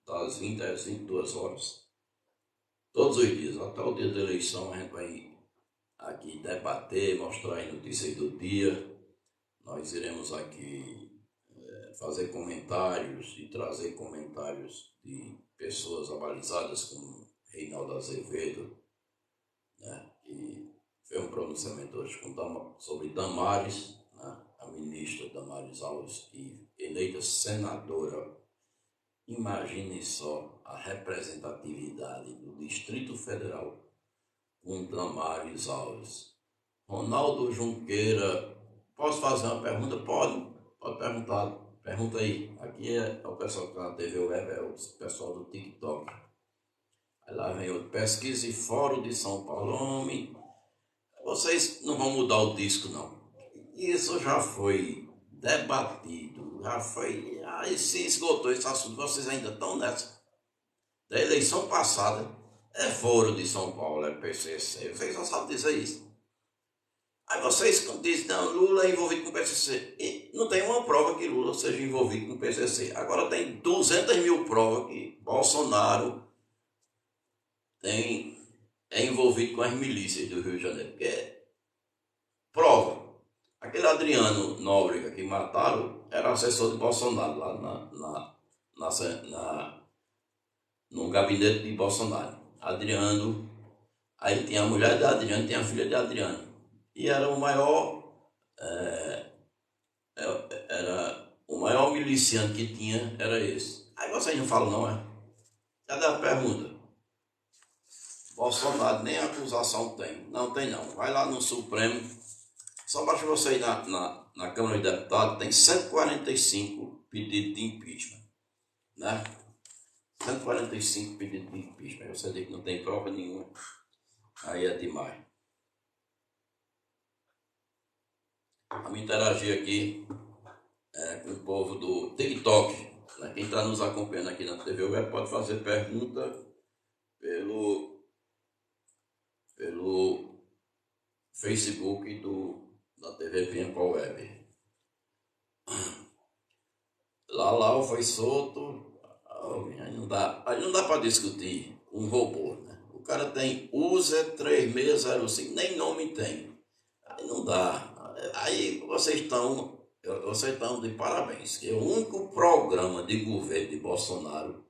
das 20 às 22 horas. Todos os dias, até o dia da eleição, a gente vai aqui debater, mostrar as notícias do dia. Nós iremos aqui fazer comentários e trazer comentários de pessoas abalizadas como Reinaldo Azevedo, né? E fez um pronunciamento hoje sobre Damares, né? A ministra Damares Alves, que eleita senadora. Imaginem só a representatividade do Distrito Federal com Damares Alves. Ronaldo Junqueira, posso fazer uma pergunta? Pode perguntar. Pergunta aí. Aqui é o pessoal que está na TV Web, é o pessoal do TikTok. Aí lá vem outro. Pesquisa e Fórum de São Paulo. Homem, vocês não vão mudar o disco, não. Isso já foi debatido, já foi... Aí se esgotou esse assunto, vocês ainda estão nessa. Da eleição passada, é Foro de São Paulo, é PCC, vocês só sabem dizer isso. Aí vocês dizem, não, Lula é envolvido com o PCC. E não tem uma prova que Lula seja envolvido com o PCC. Agora tem 200 mil provas que Bolsonaro é envolvido com as milícias do Rio de Janeiro. Porque é prova. Aquele Adriano Nóbrega que mataram era assessor de Bolsonaro lá no gabinete de Bolsonaro. Adriano, aí tinha a mulher de Adriano, tinha a filha de Adriano. E era o maior, era o maior miliciano que tinha, era esse. Aí vocês não falam não, é? Cadê a pergunta? Bolsonaro nem acusação tem. Não tem não. Vai lá no Supremo. Só basta você ir na Câmara de Deputados, tem 145 pedidos de impeachment, né? 145 pedidos de impeachment. Aí você diz que não tem prova nenhuma. Aí é demais. Vamos interagir aqui com o povo do TikTok, né? Quem está nos acompanhando aqui na TV Web pode fazer pergunta pelo Facebook da TV Piancó Web. Lalau foi solto, aí não dá para discutir um robô, né? O cara tem user 3605, nem nome tem. Aí não dá. Aí vocês estão de parabéns, que é o único programa de governo de Bolsonaro,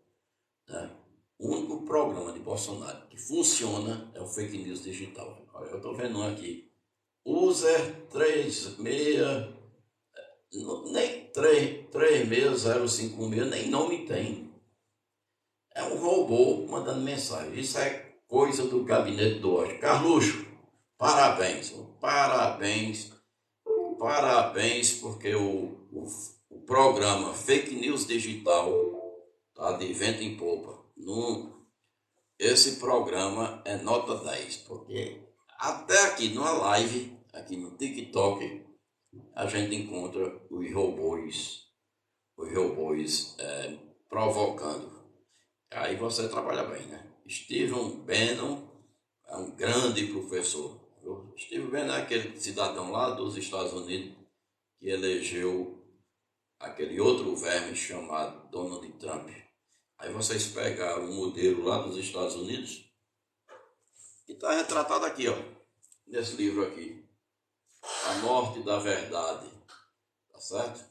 né? O único programa de Bolsonaro que funciona é o fake news digital. Olha, eu estou vendo um aqui. User 36, nem 36056, nem nome tem. É um robô mandando mensagem. Isso é coisa do gabinete do ódio. Carluxo, parabéns. Parabéns, porque o programa Fake News Digital está de vento em popa. Esse programa é nota 10, porque até aqui numa live, aqui no TikTok, a gente encontra os robôs provocando. Aí você trabalha bem, né? Stephen Bannon é um grande professor. Stephen Bannon é aquele cidadão lá dos Estados Unidos que elegeu aquele outro verme chamado Donald Trump. Aí vocês pegaram um modelo lá dos Estados Unidos, que está retratado aqui, ó, nesse livro aqui, A Morte da Verdade, tá certo?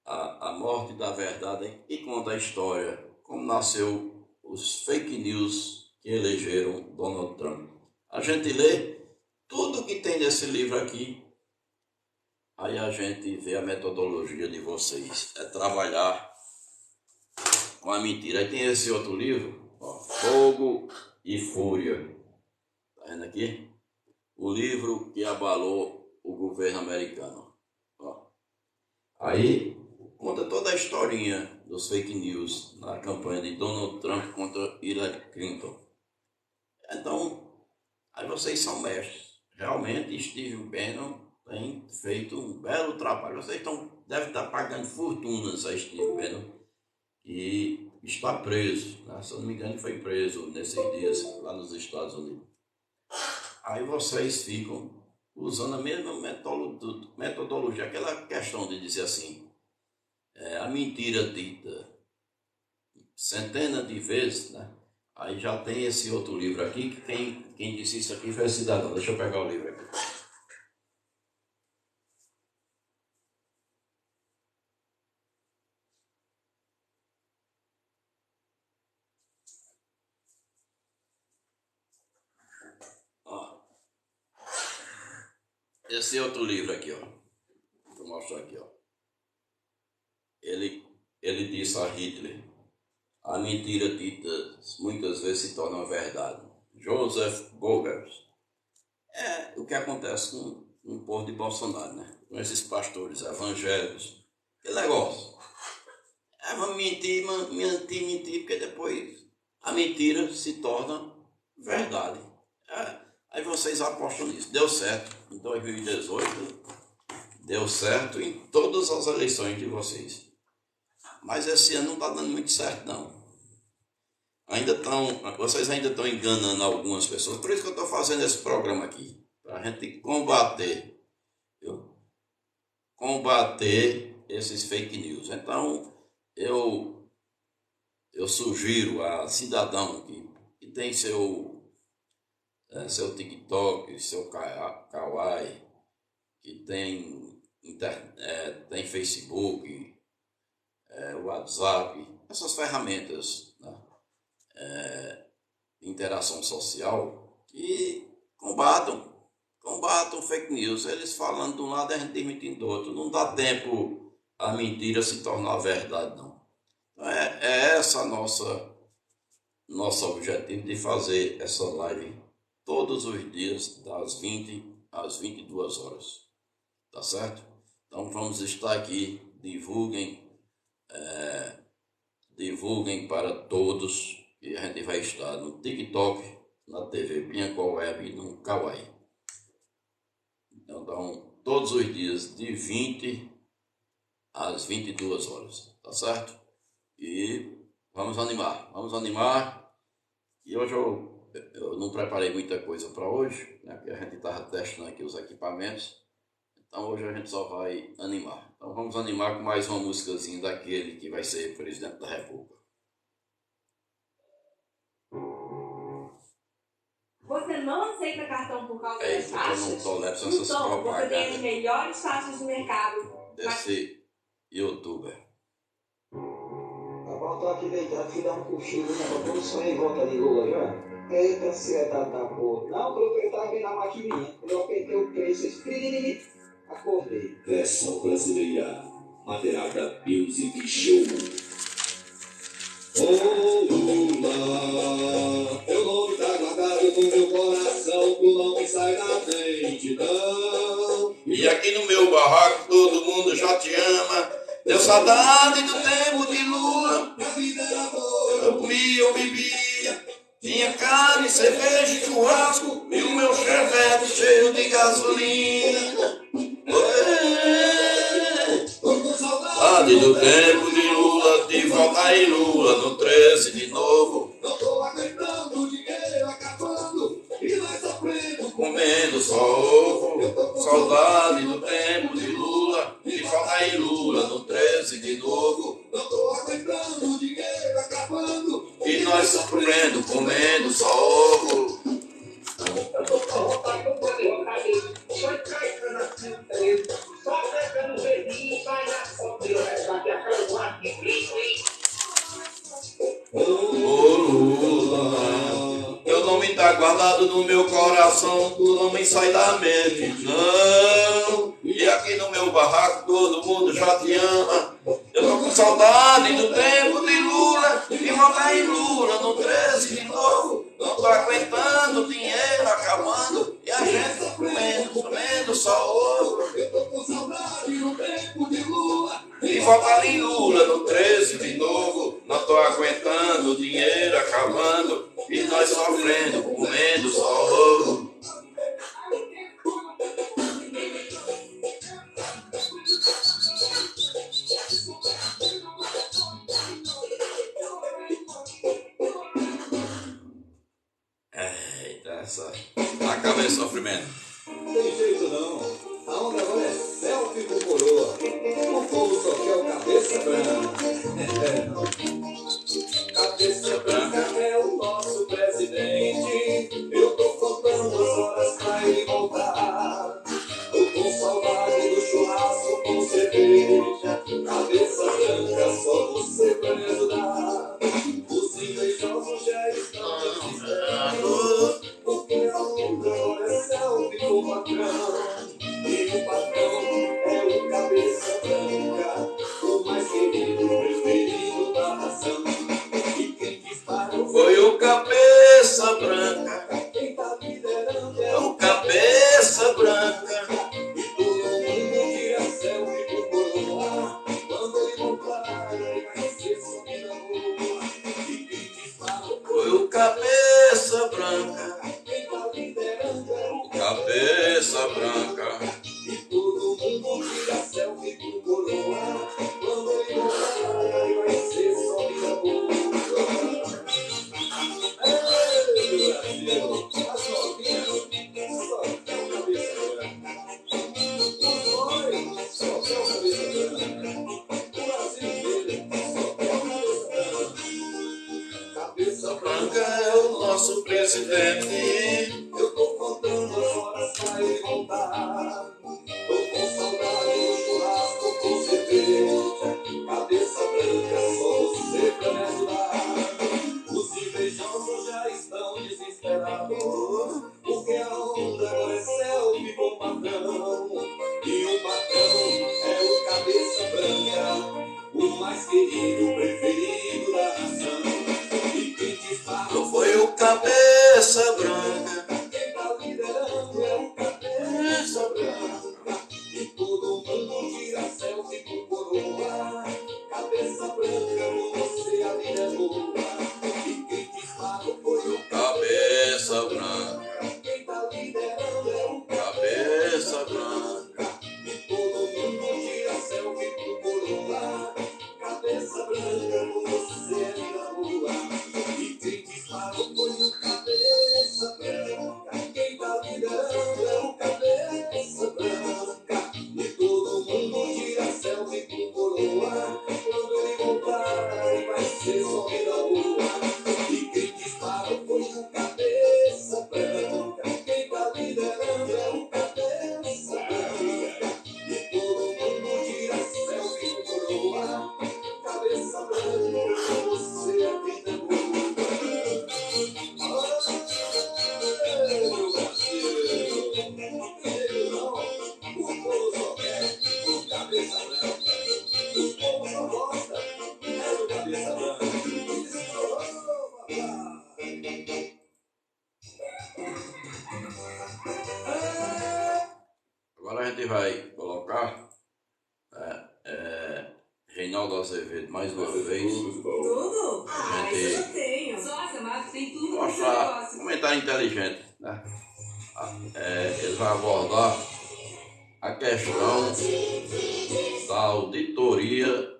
A Morte da Verdade, que conta a história, como nasceu os fake news que elegeram Donald Trump. A gente lê tudo que tem nesse livro aqui, aí a gente vê a metodologia de vocês, é trabalhar com a mentira. Aí tem esse outro livro, ó, Fogo e Fúria. Tá vendo aqui? O livro que abalou o governo americano. Ó. Aí conta toda a historinha dos fake news na campanha de Donald Trump contra Hillary Clinton. Então, aí vocês são mestres. Realmente, Steve Bannon tem feito um belo trabalho. Vocês devem estar pagando fortunas a Steve Bannon, e está preso, né? Se eu não me engano, foi preso nesses dias lá nos Estados Unidos. Aí vocês ficam usando a mesma metodologia, aquela questão de dizer assim, a mentira dita centenas de vezes, né? Aí já tem esse outro livro aqui, que quem disse isso aqui foi cidadão. Deixa eu pegar o livro aqui. Esse outro livro aqui, ó. Vou mostrar aqui, ó. Ele disse a Hitler: a mentira dita muitas vezes se torna uma verdade. Joseph Goebbels. É o que acontece com o povo de Bolsonaro, né? Com esses pastores evangélicos. Que negócio. Vamos mentir, porque depois a mentira se torna verdade. Aí vocês apostam nisso. Deu certo em 2018, deu certo em todas as eleições de vocês. Mas esse ano não está dando muito certo, não. Vocês ainda estão enganando algumas pessoas. Por isso que eu estou fazendo esse programa aqui. Para a gente combater esses fake news. Então, eu sugiro a cidadão que tem seu TikTok, seu Kawaii, que tem Facebook, WhatsApp, essas ferramentas, né, de interação social, que combatam fake news. Eles falando de um lado e a gente desmentindo do outro. Não dá tempo a mentira se tornar verdade, não. Então é essa nosso objetivo de fazer essa live todos os dias, das 20 às 22 horas. Tá certo? Então vamos estar aqui. Divulguem para todos, que a gente vai estar no TikTok, na TV Piancó Web e no Kawaii. Então, todos os dias, de 20 às 22 horas. Tá certo? E vamos animar. E hoje eu não preparei muita coisa para hoje, né? Porque a gente estava testando aqui os equipamentos. Então hoje a gente só vai animar. Então vamos animar com mais uma músicazinha daquele que vai ser presidente da República. Você não aceita cartão por causa das Eu taxas? não tolero essas Então, você tem as propagandas melhores taxas do mercado. desse youtuber. Tá bom, tô aqui deitado, fui dar um cochilo, né? Quando sonhei em volta de Lula já. Eita, ansiedade da porra. Não, quando eu tava vendo a maquininha. Quando eu apertei o play, acordei. Versão brasileira, madeirada Music Show. Oh Lula, teu nome tá guardado no meu coração, tu não me sai da mente, não. E aqui no meu barraco todo mundo já te ama. Deu saudade do tempo de Lula. A vida era boa, Eu comia, eu bebia. Tinha carne, cerveja e churrasco. E o meu chevette cheio de gasolina. tô com saudade Saudade do tempo de Lula. De volta aí Lula no 13 de novo. não tô aguentando o dinheiro acabando e nós sofrendo. Comendo só ovo. Saudade do tempo de Lula. De volta aí Lula no 13 de novo. Não tô aguentando o dinheiro acabando E nós sofrendo, comendo só ovo. eu tô com vontade de fazer uma cabeça. Só encaixando assim o treino, só pegando o dedinho, sai na foto e o resgate aquela guarda de brinco. Ô Lula, teu nome tá guardado no meu coração, tu não me sai da mente, não. E aqui no meu barraco todo mundo já te ama. Eu tô com saudade do tempo de Lula. E volta em Lula no 13 de novo. Não tô aguentando o dinheiro acabando. E a gente comendo só ovo. Eu tô com saudade do tempo de Lula. E volta em Lula no 13 de novo. Não tô aguentando o dinheiro acabando. E nós sofrendo, comendo só ovo. Eita, essa. Acaba esse sofrimento. Tem jeito não. A onda agora é selfie com coroa. O povo só quer o cabeça branca. Cabeça branca é o nosso presidente. Eu tô contando as horas pra ele voltar. Tô com saudade do churrasco com cerveja. Cabeça branca, só você pra me ajudar. Os invejosos já estão desesperados, porque a onda agora é selfie com o patrão. E o patrão é o cabeça branca, o mais querido, preferido da nação. E quem disparou Foi o cabeça branca. quem tá liderando é É o cabeça branca. e todo mundo tira selfie com coroa. Quando ele voltar, ele vai ser sua vida boa. E quem disparou Foi o cabeça branca. quem tá liderando é o Cabeça branca. e todo mundo tira selfie com coroa. Quando ele voltar, ele vai ser sua vida boa. Ei, Brasil, as novinhas só quer o cabeça branca. Os dois só quer o cabeça branca. O Brasil inteiro só quer o cabeça branca. Cabeça Branca branca é o nosso presidente. eu tô contando as horas pra ele voltar. Tô com saudade do churrasco com cerveja. Cabeça branca, só você pra me ajudar. Os invejosos já estão desesperados, porque a onda agora é selfie com o patrão. E o patrão é o cabeça branca, o mais querido, preferido da nação. E quem dispara Não foi o cabeça branca. quem tá liderando é o cabeça branca. E todo mundo tira selfie com coroa. Cabeça branca, com você a vida é boa. E quem disparou foi o Cabeça branca. quem tá liderando é o Cabeça branca. e todo mundo tira selfie com coroa. Cabeça branca. Agora a gente vai colocar Reinaldo Azevedo mais uma vez. Tudo? A gente Isso eu tenho. Nossa, mas tem tudo nesse mostrar negócio. comentário inteligente, né? Ele vai abordar a questão da auditoria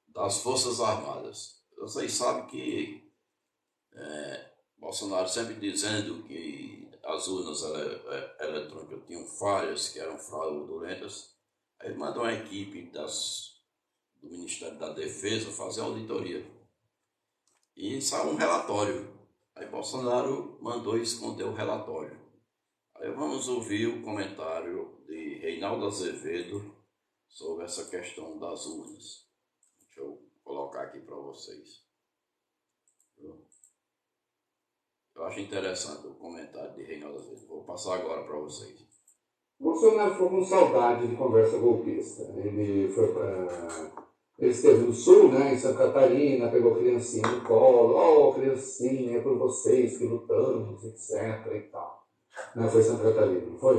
das Forças Armadas. Vocês sabem que Bolsonaro sempre dizendo que as urnas eletrônicas tinham falhas, que eram fraudulentas. Aí ele mandou uma equipe do Ministério da Defesa fazer a auditoria. E saiu um relatório. Aí Bolsonaro mandou esconder o relatório. Aí vamos ouvir o comentário de Reinaldo Azevedo sobre essa questão das urnas. Deixa eu colocar aqui para vocês. Eu acho interessante o comentário de Reinaldo Azevedo. Vou passar agora para vocês. Bolsonaro ficou com saudade de conversa golpista. Ele esteve no Sul, né, em Santa Catarina, pegou criancinha no colo. Criancinha, é por vocês que lutamos, etc. e tal. Não foi Santa Catarina, foi.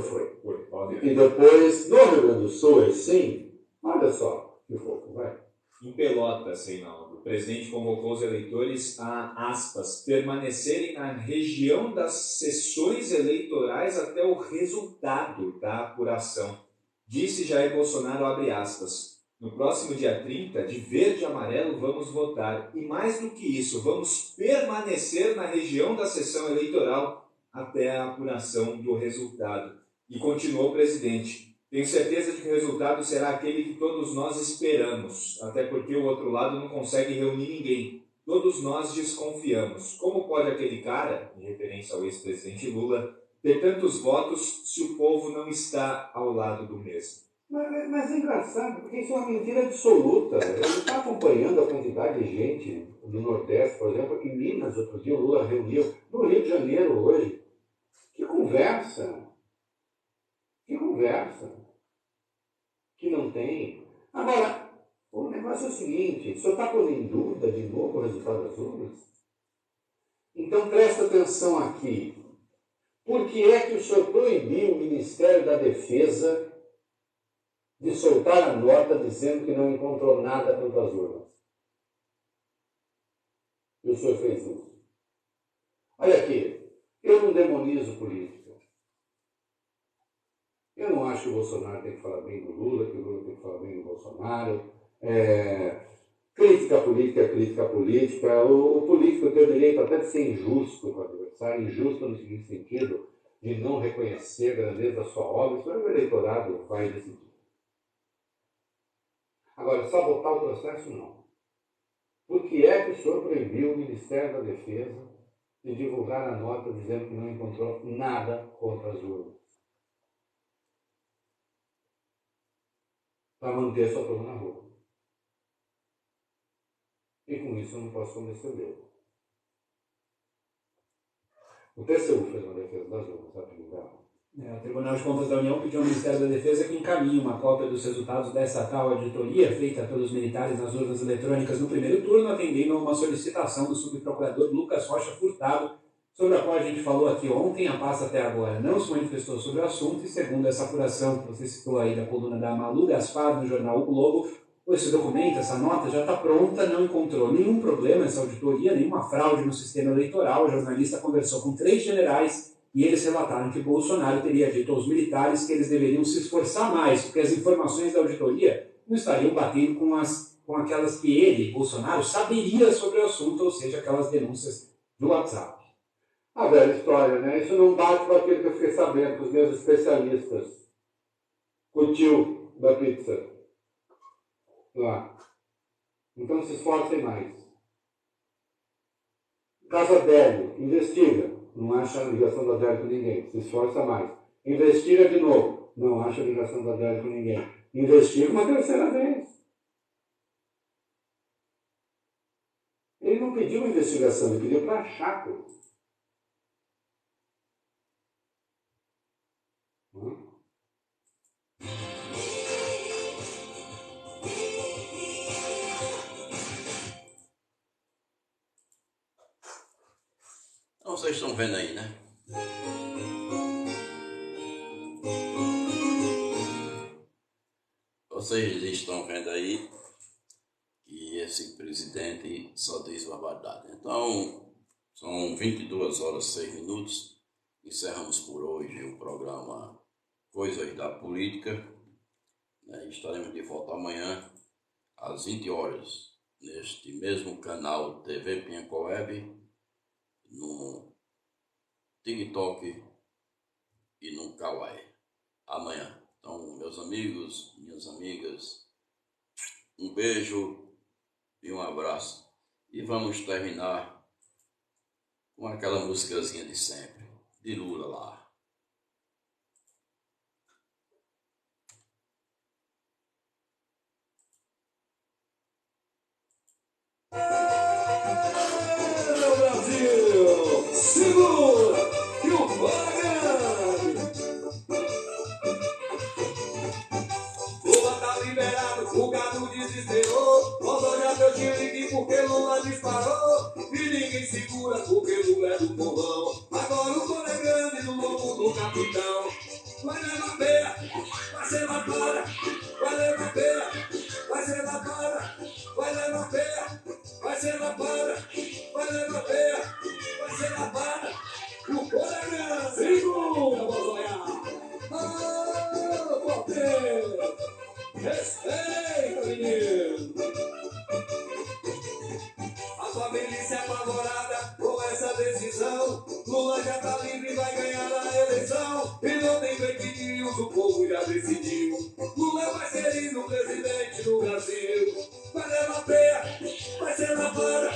E depois, no Rio Grande do Sul, sim, olha só que fofo, vai. Em Pelotas, Reinaldo, o presidente convocou os eleitores a, aspas, permanecerem na região das sessões eleitorais até o resultado da apuração. Disse Jair Bolsonaro, abre aspas, no próximo dia 30, de verde e amarelo, vamos votar. E mais do que isso, vamos permanecer na região da sessão eleitoral até a apuração do resultado. E continuou o presidente. Tenho certeza de que o resultado será aquele que todos nós esperamos, até porque o outro lado não consegue reunir ninguém. Todos nós desconfiamos. Como pode aquele cara, em referência ao ex-presidente Lula, ter tantos votos se o povo não está ao lado do mesmo? Mas é engraçado, porque isso é uma mentira absoluta. Ele está acompanhando a quantidade de gente do Nordeste, por exemplo, em Minas, outro dia o Lula reuniu, no Rio de Janeiro hoje. Que conversa! Que não tem. Agora, o negócio é o seguinte, o senhor está pondo em dúvida de novo o resultado das urnas? Então presta atenção aqui. Por que é que o senhor proibiu o Ministério da Defesa de soltar a nota dizendo que não encontrou nada quanto às urnas? E o senhor fez isso. Olha aqui, eu não demonizo política. Eu não acho que o Bolsonaro tem que falar bem do Lula, que o Lula tem que falar bem do Bolsonaro. Crítica política é crítica política. O político tem o direito até de ser injusto com o adversário, injusto no seguinte sentido, de não reconhecer a grandeza da sua obra. Isso o eleitorado vai decidir. Agora, sabotar o processo, não. Por que é que o senhor proibiu o Ministério da Defesa de divulgar a nota dizendo que não encontrou nada contra as urnas? Para manter sua turma na rua. E com isso eu não posso condescender. O TCU fez uma defesa das urnas, sabe? O Tribunal de Contas da União pediu ao Ministério da Defesa que encaminhe uma cópia dos resultados dessa tal auditoria feita pelos militares nas urnas eletrônicas no primeiro turno, atendendo a uma solicitação do subprocurador Lucas Rocha Furtado, sobre a qual a gente falou aqui ontem. A pasta até agora não se manifestou sobre o assunto e, segundo essa apuração que você citou aí da coluna da Malu Gaspar no jornal O Globo, esse documento, essa nota já está pronta, não encontrou nenhum problema essa auditoria, nenhuma fraude no sistema eleitoral. O jornalista conversou com 3 generais e eles relataram que Bolsonaro teria dito aos militares que eles deveriam se esforçar mais, porque as informações da auditoria não estariam batendo com aquelas que ele, Bolsonaro, saberia sobre o assunto, ou seja, aquelas denúncias do WhatsApp. A velha história, né? Isso não bate com aquilo que eu fiquei sabendo com os meus especialistas. Com o tio da pizza. Lá. Então se esforcem mais. Caso Adélio, investiga. Não acha a ligação da Adélio com ninguém. Se esforça mais. Investiga de novo. Não acha a ligação da Adélio com ninguém. Investiga uma terceira vez. Ele não pediu uma investigação, ele pediu para achar coisa. Então vocês estão vendo aí, né? Vocês estão vendo aí que esse presidente só diz barbaridade. Então, são 22h06. Encerramos por hoje o programa Coisas da Política. Estaremos de volta amanhã às 20 horas neste mesmo canal TV Pinhaco Web, no TikTok e no Kawaii. Amanhã. Então, meus amigos, minhas amigas, um beijo e um abraço. E vamos terminar com aquela musicazinha de sempre, de Lula lá. Meu Brasil, segura que o grande. Lula tá liberado, o gado desesperou. Rondônia meu Chile porque Lula disparou. E ninguém segura porque Lula é do povão. Agora o coro é grande no lombo do capitão. Vai levar peia, vai ser lavada. Vai levar peia, vai ser lavada. Vai levar peia, vai ser lavada. Vai levar peia, vai ser lavada. O coro é grande. Segura, Bolsonaro. Ah, poder. Respeita, menino. A família é apavorada com essa decisão. Lula já tá livre e vai ganhar a eleição. E não tem fake news, o povo já decidiu. Lula vai ser o presidente do Brasil. Vai levar peia, vai ser lavada.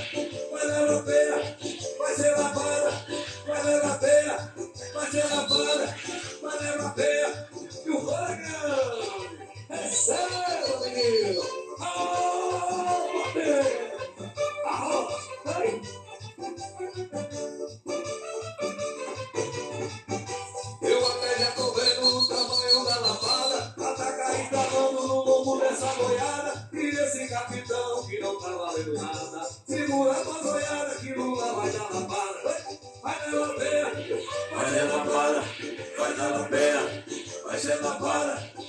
Vai levar peia, vai ser lavada. Vai levar peia, vai ser lavada. Vai levar peia. E o grande. Receba, menino! Ah, bater! Arroz! Vai! Eu até já tô vendo o tamanho da lavada. Ataca estralando no lombo dessa boiada. E esse capitão que não tá valendo nada. Segura a boiada que Lula vai dar lavada. Vai levar peia, vai ser lavada. Vai dar peia, vai ser lavada.